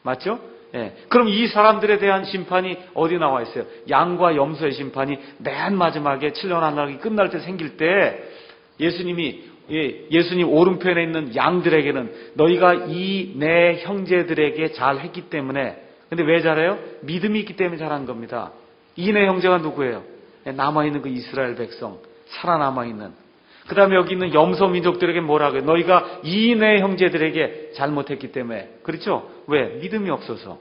맞죠? 예. 그럼 이 사람들에 대한 심판이 어디 나와 있어요? 양과 염소의 심판이 맨 마지막에 7년 환란기 끝날 때 생길 때 예수님 오른편에 있는 양들에게는 너희가 이 내 형제들에게 잘했기 때문에 근데 왜 잘해요? 믿음이 있기 때문에 잘한 겁니다. 이 내 형제가 누구예요? 남아있는 그 이스라엘 백성 살아남아있는 그 다음에 여기 있는 염소 민족들에게 뭐라고 해요? 너희가 이 내 형제들에게 잘못했기 때문에 그렇죠? 왜? 믿음이 없어서.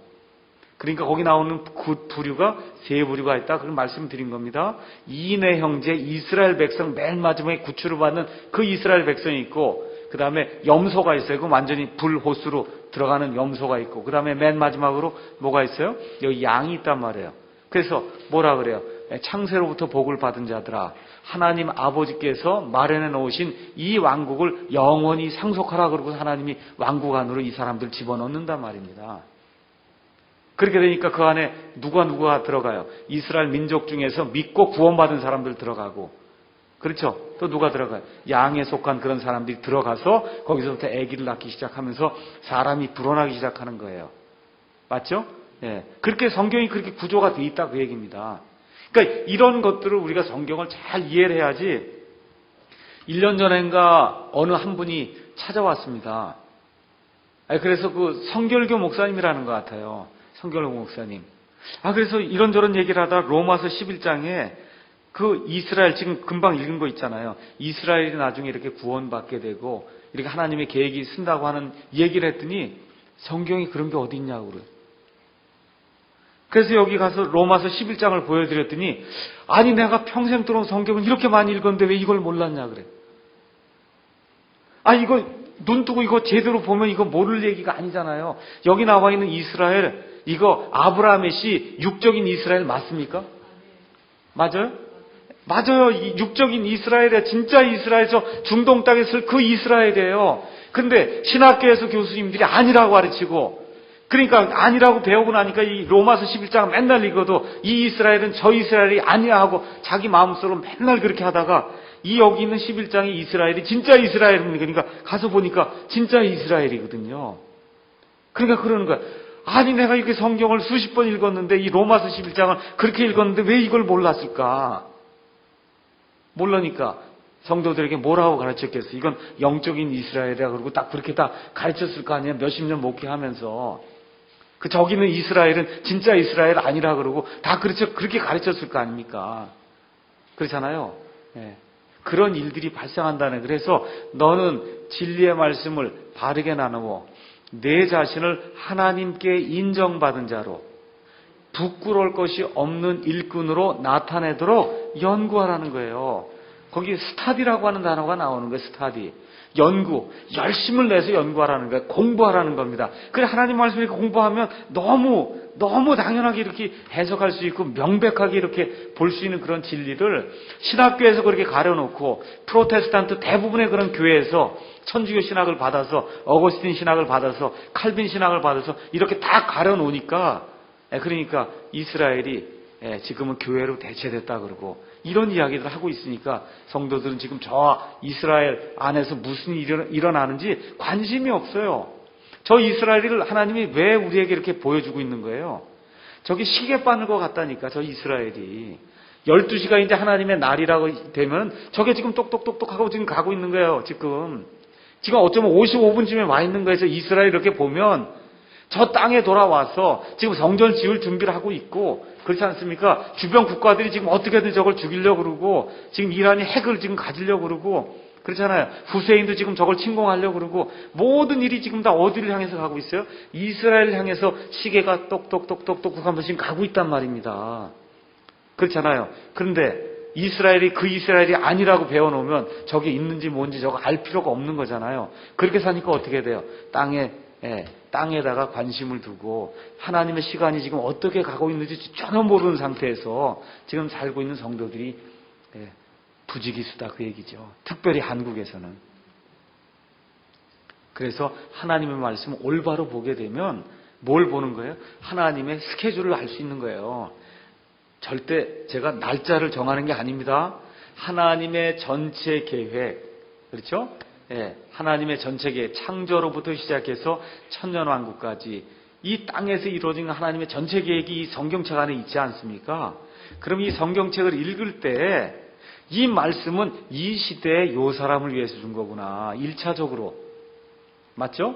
그러니까 거기 나오는 그 부류가 세 부류가 있다. 그걸 말씀드린 겁니다. 이 내 형제 이스라엘 백성 맨 마지막에 구출을 받는 그 이스라엘 백성이 있고 그 다음에 염소가 있어요. 그 완전히 불호수로 들어가는 염소가 있고 그 다음에 맨 마지막으로 뭐가 있어요? 여기 양이 있단 말이에요. 그래서 뭐라 그래요? 창세로부터 복을 받은 자들아 하나님 아버지께서 마련해 놓으신 이 왕국을 영원히 상속하라 그러고 하나님이 왕국 안으로 이 사람들 집어넣는단 말입니다. 그렇게 되니까 그 안에 누가 들어가요? 이스라엘 민족 중에서 믿고 구원받은 사람들 들어가고 그렇죠? 또 누가 들어가요? 양에 속한 그런 사람들이 들어가서 거기서부터 아기를 낳기 시작하면서 사람이 불어나기 시작하는 거예요. 맞죠? 예. 그렇게 성경이 그렇게 구조가 돼 있다 그 얘기입니다. 그러니까 이런 것들을 우리가 성경을 잘 이해를 해야지 1년 전인가 어느 한 분이 찾아왔습니다. 그래서 그 성결교 목사님이라는 것 같아요. 성결교 목사님. 그래서 이런저런 얘기를 하다 로마서 11장에 그 이스라엘 지금 금방 읽은 거 있잖아요. 이스라엘이 나중에 이렇게 구원받게 되고 이렇게 하나님의 계획이 쓴다고 하는 얘기를 했더니 성경이 그런 게 어디 있냐고 그래요. 그래서 여기 가서 로마서 11장을 보여드렸더니 아니 내가 평생 들어온 성경은 이렇게 많이 읽었는데 왜 이걸 몰랐냐 그래. 이거 눈 뜨고 이거 제대로 보면 이거 모를 얘기가 아니잖아요. 여기 나와 있는 이스라엘 이거 아브라함의 씨 육적인 이스라엘 맞습니까? 맞아요? 맞아요. 이 육적인 이스라엘이야. 진짜 이스라엘에서 중동 땅에 있을 그 이스라엘이에요. 근데 신학교에서 교수님들이 아니라고 가르치고 그러니까 아니라고 배우고 나니까 이 로마서 11장 맨날 읽어도 이 이스라엘은 저 이스라엘이 아니야 하고 자기 마음속으로 맨날 그렇게 하다가 이 여기 있는 11장의 이스라엘이 진짜 이스라엘입니다. 그러니까 가서 보니까 진짜 이스라엘이거든요. 그러니까 그러는 거야. 아니 내가 이렇게 성경을 수십 번 읽었는데 이 로마서 11장을 그렇게 읽었는데 왜 이걸 몰랐을까? 모르니까 성도들에게 뭐라고 가르쳤겠어? 이건 영적인 이스라엘이라 그러고 딱 그렇게 다 가르쳤을 거 아니에요? 몇십 년 목회하면서. 저기는 이스라엘은 진짜 이스라엘 아니라 그러고 다 그렇게 가르쳤을 거 아닙니까? 그렇잖아요. 네. 그런 일들이 발생한다네. 그래서 너는 진리의 말씀을 바르게 나누어 내 자신을 하나님께 인정받은 자로 부끄러울 것이 없는 일꾼으로 나타내도록 연구하라는 거예요. 거기 스타디라고 하는 단어가 나오는 거예요. 스타디. 연구, 열심을 내서 연구하라는 거예요. 공부하라는 겁니다. 그래 하나님 말씀을 공부하면 너무 당연하게 이렇게 해석할 수 있고 명백하게 이렇게 볼 수 있는 그런 진리를 신학교에서 그렇게 가려놓고 프로테스탄트 대부분의 그런 교회에서 천주교 신학을 받아서 어거스틴 신학을 받아서 칼빈 신학을 받아서 이렇게 다 가려놓으니까 그러니까 이스라엘이 지금은 교회로 대체됐다 그러고 이런 이야기들을 하고 있으니까 성도들은 지금 저 이스라엘 안에서 무슨 일이 일어나는지 관심이 없어요. 저 이스라엘을 하나님이 왜 우리에게 이렇게 보여주고 있는 거예요? 저기 시계바늘 것 같다니까. 저 이스라엘이 12시가 이제 하나님의 날이라고 되면 저게 지금 똑똑똑똑하고 지금 가고 있는 거예요. 지금 어쩌면 55분쯤에 와 있는 거예요. 저 이스라엘 이렇게 보면 저 땅에 돌아와서 지금 성전 지을 준비를 하고 있고 그렇지 않습니까? 주변 국가들이 지금 어떻게든 저걸 죽이려고 그러고 지금 이란이 핵을 지금 가지려고 그러고 그렇잖아요. 후세인도 지금 저걸 침공하려고 그러고 모든 일이 지금 다 어디를 향해서 가고 있어요? 이스라엘을 향해서 시계가 똑똑똑똑똑 하면서 지금 가고 있단 말입니다. 그렇잖아요. 그런데 이스라엘이 그 이스라엘이 아니라고 배워놓으면 저게 있는지 뭔지 저거 알 필요가 없는 거잖아요. 그렇게 사니까 어떻게 돼요? 땅에다가 관심을 두고 하나님의 시간이 지금 어떻게 가고 있는지 전혀 모르는 상태에서 지금 살고 있는 성도들이 부지기수다 그 얘기죠. 특별히 한국에서는. 그래서 하나님의 말씀을 올바로 보게 되면 뭘 보는 거예요? 하나님의 스케줄을 알 수 있는 거예요. 절대 제가 날짜를 정하는 게 아닙니다. 하나님의 전체 계획, 그렇죠? 하나님의 전체 계획, 창조로부터 시작해서 천년왕국까지 이 땅에서 이루어진 하나님의 전체 계획이 이 성경책 안에 있지 않습니까? 그럼 이 성경책을 읽을 때 이 말씀은 이 시대에 요 사람을 위해서 준 거구나. 1차적으로. 맞죠?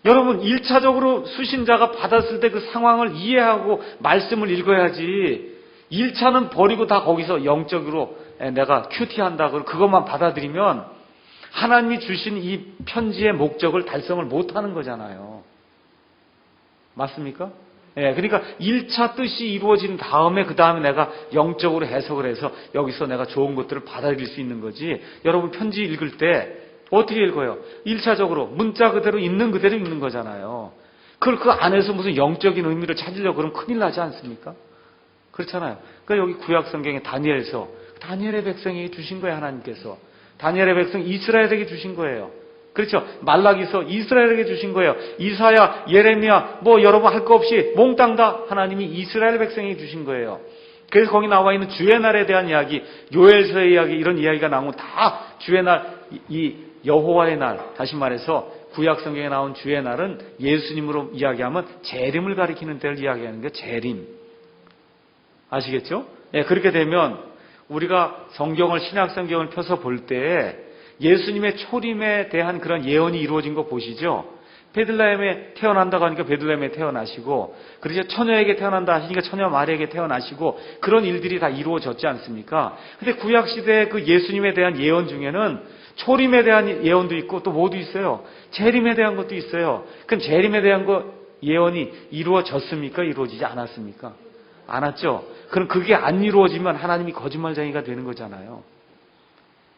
여러분 1차적으로 수신자가 받았을 때 그 상황을 이해하고 말씀을 읽어야지 1차는 버리고 다 거기서 영적으로 내가 큐티한다 그것만 받아들이면 하나님이 주신 이 편지의 목적을 달성을 못하는 거잖아요. 맞습니까? 그러니까 1차 뜻이 이루어진 다음에 그 다음에 내가 영적으로 해석을 해서 여기서 내가 좋은 것들을 받아들일 수 있는 거지. 여러분 편지 읽을 때 어떻게 읽어요? 1차적으로 문자 그대로 있는 그대로 읽는 거잖아요. 그걸 그 안에서 무슨 영적인 의미를 찾으려고 그러면 큰일 나지 않습니까? 그렇잖아요. 그러니까 여기 구약 성경에 다니엘서 다니엘의 백성에게 주신 거예요. 하나님께서. 다니엘의 백성 이스라엘에게 주신 거예요. 그렇죠. 말라기서 이스라엘에게 주신 거예요. 이사야, 예레미야 뭐 여러분 할 거 없이 몽땅 다 하나님이 이스라엘 백성에게 주신 거예요. 그래서 거기 나와 있는 주의 날에 대한 이야기, 요엘서의 이야기 이런 이야기가 나오면 다 주의 날, 이 여호와의 날, 다시 말해서 구약 성경에 나온 주의 날은 예수님으로 이야기하면 재림을 가리키는 때를 이야기하는 게 재림. 아시겠죠? 그렇게 되면 우리가 성경을 신약 성경을 펴서 볼 때 예수님의 초림에 대한 그런 예언이 이루어진 거 보시죠? 베들레헴에 태어난다고 하니까 베들레헴에 태어나시고 그래서 처녀에게 태어난다 하시니까 처녀 마리아에게 태어나시고 그런 일들이 다 이루어졌지 않습니까? 근데 구약시대의 그 예수님에 대한 예언 중에는 초림에 대한 예언도 있고 또 뭐도 있어요? 재림에 대한 것도 있어요. 그럼 재림에 대한 거 예언이 이루어졌습니까? 이루어지지 않았습니까? 않았죠? 그럼 그게 안 이루어지면 하나님이 거짓말쟁이가 되는 거잖아요.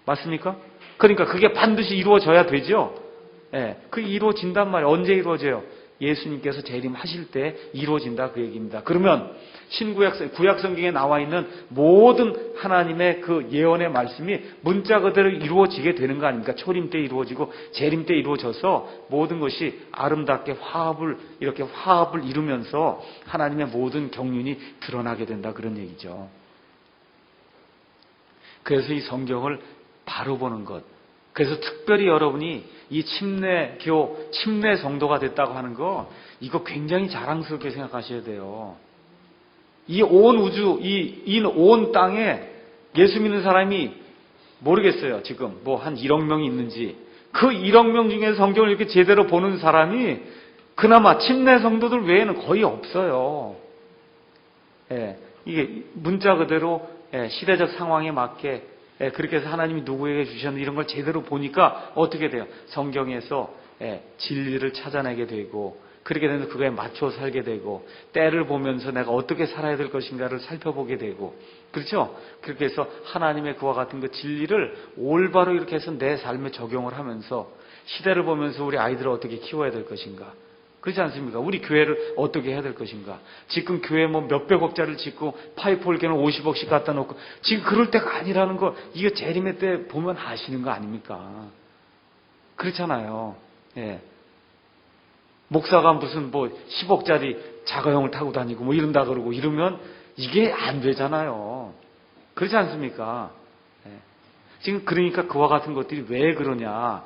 맞습니까? 그러니까 그게 반드시 이루어져야 되죠. 그게 이루어진단 말이에요. 언제 이루어져요? 예수님께서 재림하실 때 이루어진다 그 얘기입니다. 그러면 구약 성경에 나와 있는 모든 하나님의 그 예언의 말씀이 문자 그대로 이루어지게 되는 거 아닙니까? 초림 때 이루어지고 재림 때 이루어져서 모든 것이 아름답게 이렇게 화합을 이루면서 하나님의 모든 경륜이 드러나게 된다 그런 얘기죠. 그래서 이 성경을 바로 보는 것. 그래서 특별히 여러분이 이 침례 성도가 됐다고 하는 거, 이거 굉장히 자랑스럽게 생각하셔야 돼요. 이 온 우주, 이 온 땅에 예수 믿는 사람이 모르겠어요. 지금 뭐 한 1억 명이 있는지. 그 1억 명 중에 성경을 이렇게 제대로 보는 사람이 그나마 침례 성도들 외에는 거의 없어요. 이게 문자 그대로 시대적 상황에 맞게 그렇게 해서 하나님이 누구에게 주셨는지 이런 걸 제대로 보니까 어떻게 돼요? 성경에서 진리를 찾아내게 되고 그렇게 되면 그거에 맞춰 살게 되고, 때를 보면서 내가 어떻게 살아야 될 것인가를 살펴보게 되고, 그렇죠? 그렇게 해서 하나님의 그와 같은 그 진리를 올바로 이렇게 해서 내 삶에 적용을 하면서 시대를 보면서 우리 아이들을 어떻게 키워야 될 것인가, 그렇지 않습니까? 우리 교회를 어떻게 해야 될 것인가. 지금 교회 뭐 몇백억짜리를 짓고 파이프홀게는 50억씩 갖다 놓고 지금 그럴 때가 아니라는 거, 이거 재림의 때 보면 아시는 거 아닙니까? 그렇잖아요. 예. 목사가 무슨 뭐 10억짜리 자가용을 타고 다니고 뭐 이런다 그러고 이러면 이게 안 되잖아요. 그렇지 않습니까? 예. 지금 그러니까 그와 같은 것들이 왜 그러냐.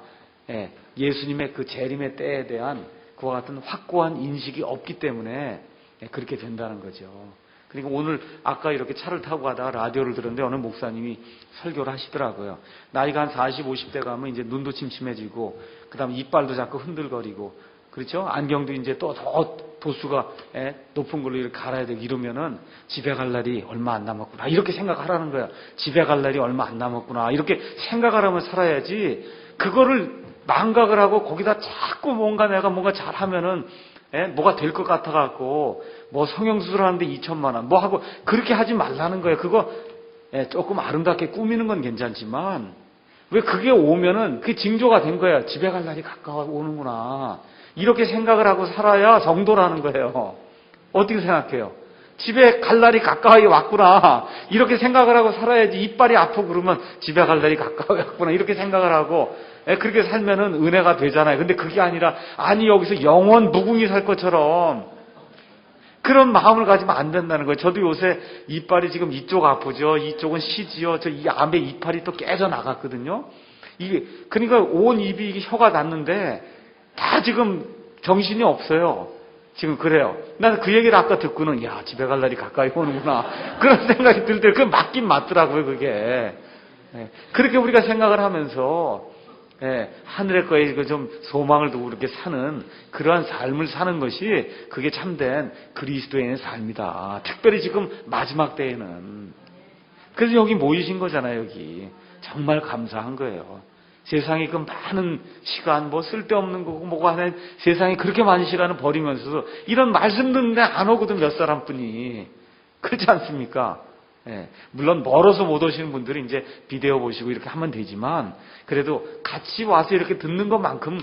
예. 예수님의 그 재림의 때에 대한 그와 같은 확고한 인식이 없기 때문에 그렇게 된다는 거죠. 그러니까 오늘 아까 이렇게 차를 타고 가다가 라디오를 들었는데 어느 목사님이 설교를 하시더라고요. 나이가 한 40, 50대 가면 이제 눈도 침침해지고, 그 다음에 이빨도 자꾸 흔들거리고, 그렇죠? 안경도 이제 또 더 도수가 높은 걸로 이렇게 갈아야 되고 이러면은 집에 갈 날이 얼마 안 남았구나. 이렇게 생각하라는 거야. 집에 갈 날이 얼마 안 남았구나. 이렇게 생각을 하면 살아야지, 그거를 망각을 하고 거기다 자꾸 내가 뭔가 잘하면은 뭐가 될 것 같아갖고 뭐 성형수술 하는데 2천만 원 뭐 하고 그렇게 하지 말라는 거예요. 그거 조금 아름답게 꾸미는 건 괜찮지만 왜 그게 오면은 그게 징조가 된 거예요. 집에 갈 날이 가까워 오는구나. 이렇게 생각을 하고 살아야 정도라는 거예요. 어떻게 생각해요? 집에 갈 날이 가까이 왔구나. 이렇게 생각을 하고 살아야지. 이빨이 아프고 그러면 집에 갈 날이 가까이 왔구나. 이렇게 생각을 하고 그렇게 살면은 은혜가 되잖아요. 근데 그게 아니라, 아니 여기서 영원 무궁히 살 것처럼 그런 마음을 가지면 안 된다는 거예요. 저도 요새 이빨이 지금 이쪽 아프죠. 이쪽은 시지요. 저 이 암에 이빨이 또 깨져 나갔거든요. 이게 그러니까 온 입이 이게 혀가 났는데 다 지금 정신이 없어요. 지금 그래요. 나는 그 얘기를 아까 듣고는 야, 집에 갈 날이 가까이 오는구나. 그런 생각이 들 때 그 맞긴 맞더라고요, 그게. 그렇게 우리가 생각을 하면서 하늘의 거에 좀 소망을 두고 그렇게 사는 그러한 삶을 사는 것이 그게 참된 그리스도인의 삶이다. 특별히 지금 마지막 때에는. 그래서 여기 모이신 거잖아요, 여기. 정말 감사한 거예요. 세상에 그 많은 시간, 뭐 쓸데없는 거고 뭐고 하는 세상에 그렇게 많은 시간을 버리면서도 이런 말씀 듣는데 안 오거든, 몇 사람뿐이. 그렇지 않습니까? 물론 멀어서 못 오시는 분들은 이제 비디오 보시고 이렇게 하면 되지만 그래도 같이 와서 이렇게 듣는 것만큼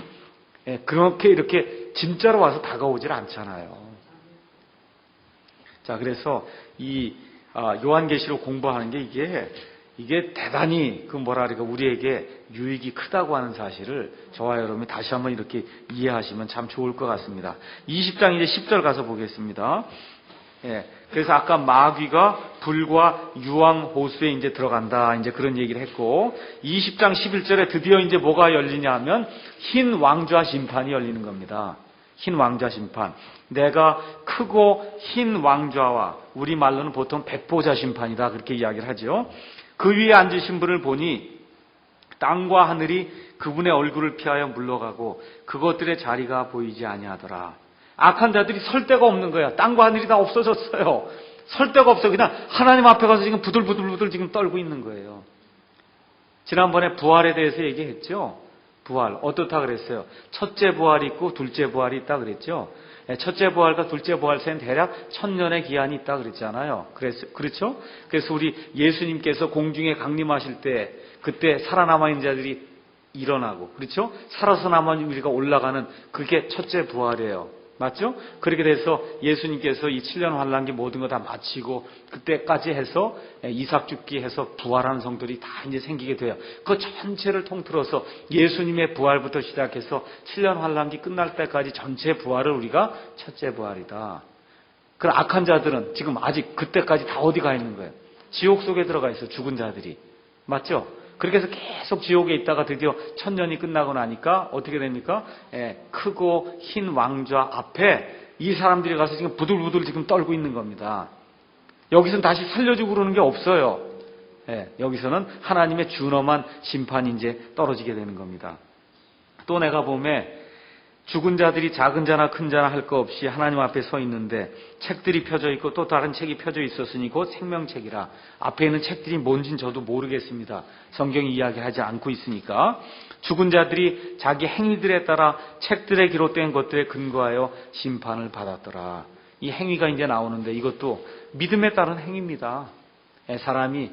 그렇게 이렇게 진짜로 와서 다가오질 않잖아요. 자, 그래서 이 요한계시록 공부하는 게 이게 대단히 우리에게 유익이 크다고 하는 사실을 저와 여러분이 다시 한번 이렇게 이해하시면 참 좋을 것 같습니다. 20장 이제 10절 가서 보겠습니다. 그래서 아까 마귀가 불과 유황 호수에 이제 들어간다, 이제 그런 얘기를 했고, 20장 11절에 드디어 이제 뭐가 열리냐 하면 흰 왕좌 심판이 열리는 겁니다. 흰 왕좌 심판. 내가 크고 흰 왕좌와, 우리 말로는 보통 백보자 심판이다, 그렇게 이야기를 하죠. 그 위에 앉으신 분을 보니 땅과 하늘이 그분의 얼굴을 피하여 물러가고 그것들의 자리가 보이지 아니하더라. 악한 자들이 설 데가 없는 거야. 땅과 하늘이 다 없어졌어요. 설 데가 없어요. 그냥 하나님 앞에 가서 지금 부들부들 지금 떨고 있는 거예요. 지난번에 부활에 대해서 얘기했죠. 부활 어떻다 그랬어요? 첫째 부활이 있고 둘째 부활이 있다 그랬죠. 첫째 부활과 둘째 부활 사이는 대략 1000년의 기한이 있다 그랬잖아요. 그렇죠? 그래서 우리 예수님께서 공중에 강림하실 때 그때 살아남아 있는 자들이 일어나고, 그렇죠? 살아서 남은 우리가 올라가는 그게 첫째 부활이에요. 맞죠? 그렇게 돼서 예수님께서 이 7년 환란기 모든 거 다 마치고 그때까지 해서 이삭 죽기 해서 부활하는 성들이 다 이제 생기게 돼요. 그 전체를 통틀어서 예수님의 부활부터 시작해서 7년 환란기 끝날 때까지 전체 부활을 우리가 첫째 부활이다. 그럼 악한 자들은 지금 아직 그때까지 다 어디 가 있는 거예요? 지옥 속에 들어가 있어요. 죽은 자들이. 맞죠? 그렇게 해서 계속 지옥에 있다가 드디어 1000년이 끝나고 나니까 어떻게 됩니까? 크고 흰 왕좌 앞에 이 사람들이 가서 지금 부들부들 지금 떨고 있는 겁니다. 여기서는 다시 살려주고 그러는 게 없어요. 여기서는 하나님의 준엄한 심판이 이제 떨어지게 되는 겁니다. 또 내가 보면 죽은 자들이 작은 자나 큰 자나 할 거 없이 하나님 앞에 서 있는데 책들이 펴져 있고 또 다른 책이 펴져 있었으니 곧 생명책이라. 앞에 있는 책들이 뭔진 저도 모르겠습니다. 성경이 이야기하지 않고 있으니까. 죽은 자들이 자기 행위들에 따라 책들에 기록된 것들에 근거하여 심판을 받았더라. 이 행위가 이제 나오는데 이것도 믿음에 따른 행위입니다. 사람이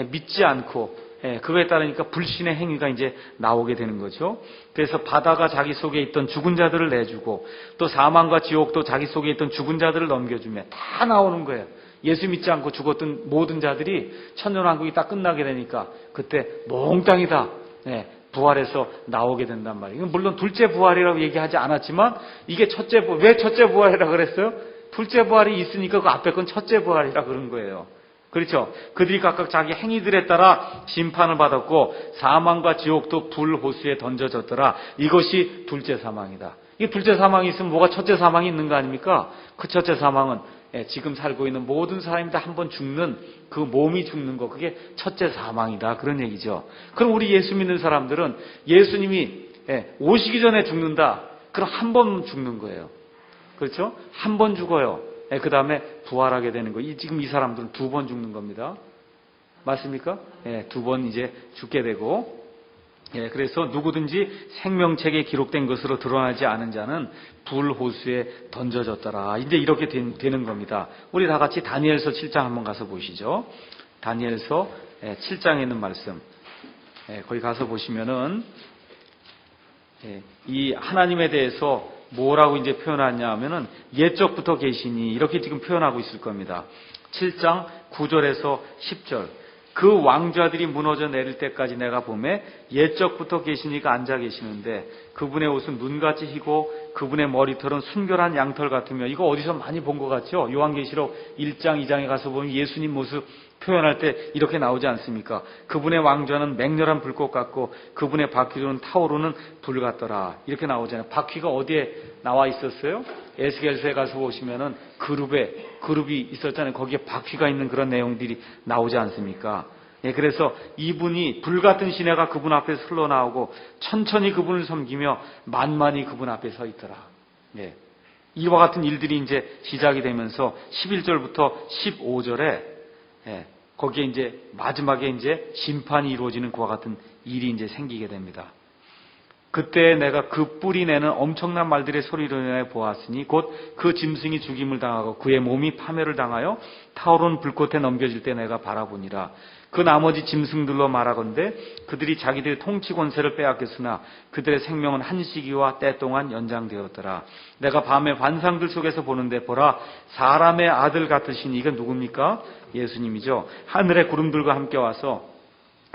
믿지 않고 그거에 따르니까 불신의 행위가 이제 나오게 되는 거죠. 그래서 바다가 자기 속에 있던 죽은 자들을 내주고 또 사망과 지옥도 자기 속에 있던 죽은 자들을 넘겨주며 다 나오는 거예요. 예수 믿지 않고 죽었던 모든 자들이 천년왕국이 딱 끝나게 되니까 그때 몽땅이 다 부활해서 나오게 된단 말이에요. 물론 둘째 부활이라고 얘기하지 않았지만 이게 첫째 부활. 왜 첫째 부활이라고 그랬어요? 둘째 부활이 있으니까 그 앞에 건 첫째 부활이라 그런 거예요. 그렇죠? 그들이 각각 자기 행위들에 따라 심판을 받았고 사망과 지옥도 불호수에 던져졌더라. 이것이 둘째 사망이다. 이 둘째 사망이 있으면 뭐가 첫째 사망이 있는 거 아닙니까? 그 첫째 사망은 지금 살고 있는 모든 사람이 다 한 번 죽는 그 몸이 죽는 거, 그게 첫째 사망이다. 그런 얘기죠. 그럼 우리 예수 믿는 사람들은 예수님이 오시기 전에 죽는다. 그럼 한 번 죽는 거예요. 그렇죠? 한 번 죽어요. 그 다음에 부활하게 되는 거예요. 지금 이 사람들은 두 번 죽는 겁니다. 맞습니까? 두 번 이제 죽게 되고, 그래서 누구든지 생명책에 기록된 것으로 드러나지 않은 자는 불호수에 던져졌더라. 이제 이렇게 되는 겁니다. 우리 다 같이 다니엘서 7장 한번 가서 보시죠. 다니엘서 7장에 있는 말씀. 거기 가서 보시면은 이 하나님에 대해서 뭐라고 이제 표현하냐 하면은 옛적부터 계시니 이렇게 지금 표현하고 있을 겁니다. 7장 9절에서 10절. 그 왕좌들이 무너져 내릴 때까지 내가 보매 옛적부터 계시니가 앉아 계시는데 그분의 옷은 눈같이 희고 그분의 머리털은 순결한 양털 같으며, 이거 어디서 많이 본 것 같죠? 요한계시록 1장 2장에 가서 보면 예수님 모습 표현할 때 이렇게 나오지 않습니까? 그분의 왕좌는 맹렬한 불꽃 같고 그분의 바퀴로는 타오르는 불 같더라. 이렇게 나오잖아요. 바퀴가 어디에 나와 있었어요? 에스겔서에 가서 보시면은 그룹이 있었잖아요. 거기에 바퀴가 있는 그런 내용들이 나오지 않습니까? 그래서 이분이 불같은 시내가 그분 앞에서 흘러나오고 천천히 그분을 섬기며 만만히 그분 앞에 서 있더라. 이와 같은 일들이 이제 시작이 되면서 11절부터 15절에 거기에 이제 마지막에 이제 심판이 이루어지는 그와 같은 일이 이제 생기게 됩니다. 그때 내가 그 뿔이 내는 엄청난 말들의 소리로 인하여 보았으니 곧 그 짐승이 죽임을 당하고 그의 몸이 파멸을 당하여 타오르는 불꽃에 넘겨질 때 내가 바라보니라. 그 나머지 짐승들로 말하건대 그들이 자기들의 통치 권세를 빼앗겼으나 그들의 생명은 한 시기와 때 동안 연장되었더라. 내가 밤에 환상들 속에서 보는데 보라, 사람의 아들 같으신 이가 누굽니까? 예수님이죠. 하늘의 구름들과 함께 와서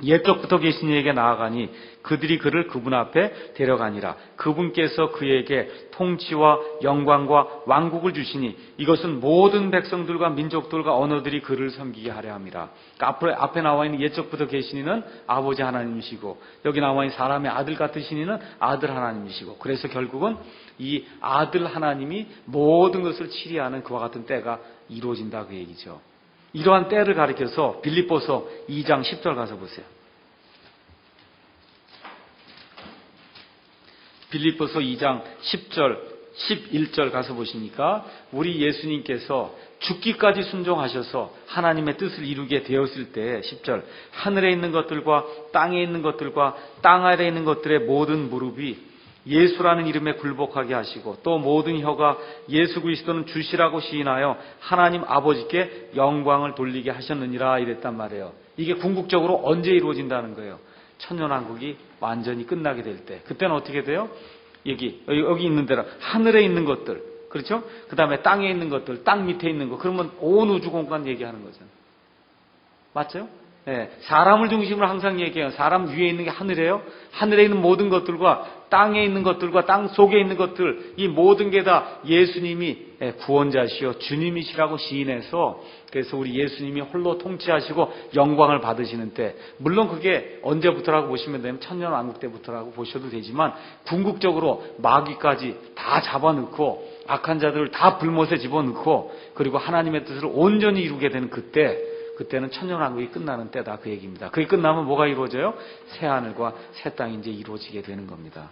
옛적부터 계신 이에게 나아가니 그들이 그를 그분 앞에 데려가니라. 그분께서 그에게 통치와 영광과 왕국을 주시니 이것은 모든 백성들과 민족들과 언어들이 그를 섬기게 하려 함이라. 그러니까 앞에 나와 있는 옛적부터 계신 이는 아버지 하나님이시고 여기 나와 있는 사람의 아들 같으신 이는 아들 하나님이시고, 그래서 결국은 이 아들 하나님이 모든 것을 치리하는 그와 같은 때가 이루어진다 그 얘기죠. 이러한 때를 가리켜서 빌립보서 2장 10절 가서 보세요. 빌립보서 2장 10절, 11절 가서 보시니까 우리 예수님께서 죽기까지 순종하셔서 하나님의 뜻을 이루게 되었을 때 10절, 하늘에 있는 것들과 땅에 있는 것들과 땅 아래에 있는 것들의 모든 무릎이 예수라는 이름에 굴복하게 하시고 또 모든 혀가 예수 그리스도는 주시라고 시인하여 하나님 아버지께 영광을 돌리게 하셨느니라 이랬단 말이에요. 이게 궁극적으로 언제 이루어진다는 거예요? 천년왕국이 완전히 끝나게 될 때. 그때는 어떻게 돼요? 여기 있는 대로 하늘에 있는 것들, 그렇죠? 그 다음에 땅에 있는 것들, 땅 밑에 있는 것, 그러면 온 우주 공간 얘기하는 거잖아요. 맞죠? 사람을 중심으로 항상 얘기해요. 사람 위에 있는 게 하늘이에요. 하늘에 있는 모든 것들과 땅에 있는 것들과 땅 속에 있는 것들, 이 모든 게 다 예수님이 구원자시요 주님이시라고 시인해서, 그래서 우리 예수님이 홀로 통치하시고 영광을 받으시는 때, 물론 그게 언제부터라고 보시면 되면 천년왕국 때부터라고 보셔도 되지만 궁극적으로 마귀까지 다 잡아넣고 악한 자들을 다 불못에 집어넣고 그리고 하나님의 뜻을 온전히 이루게 되는 그때는 천년왕국이 끝나는 때다 그 얘기입니다. 그게 끝나면 뭐가 이루어져요? 새 하늘과 새 땅이 이제 이루어지게 되는 겁니다.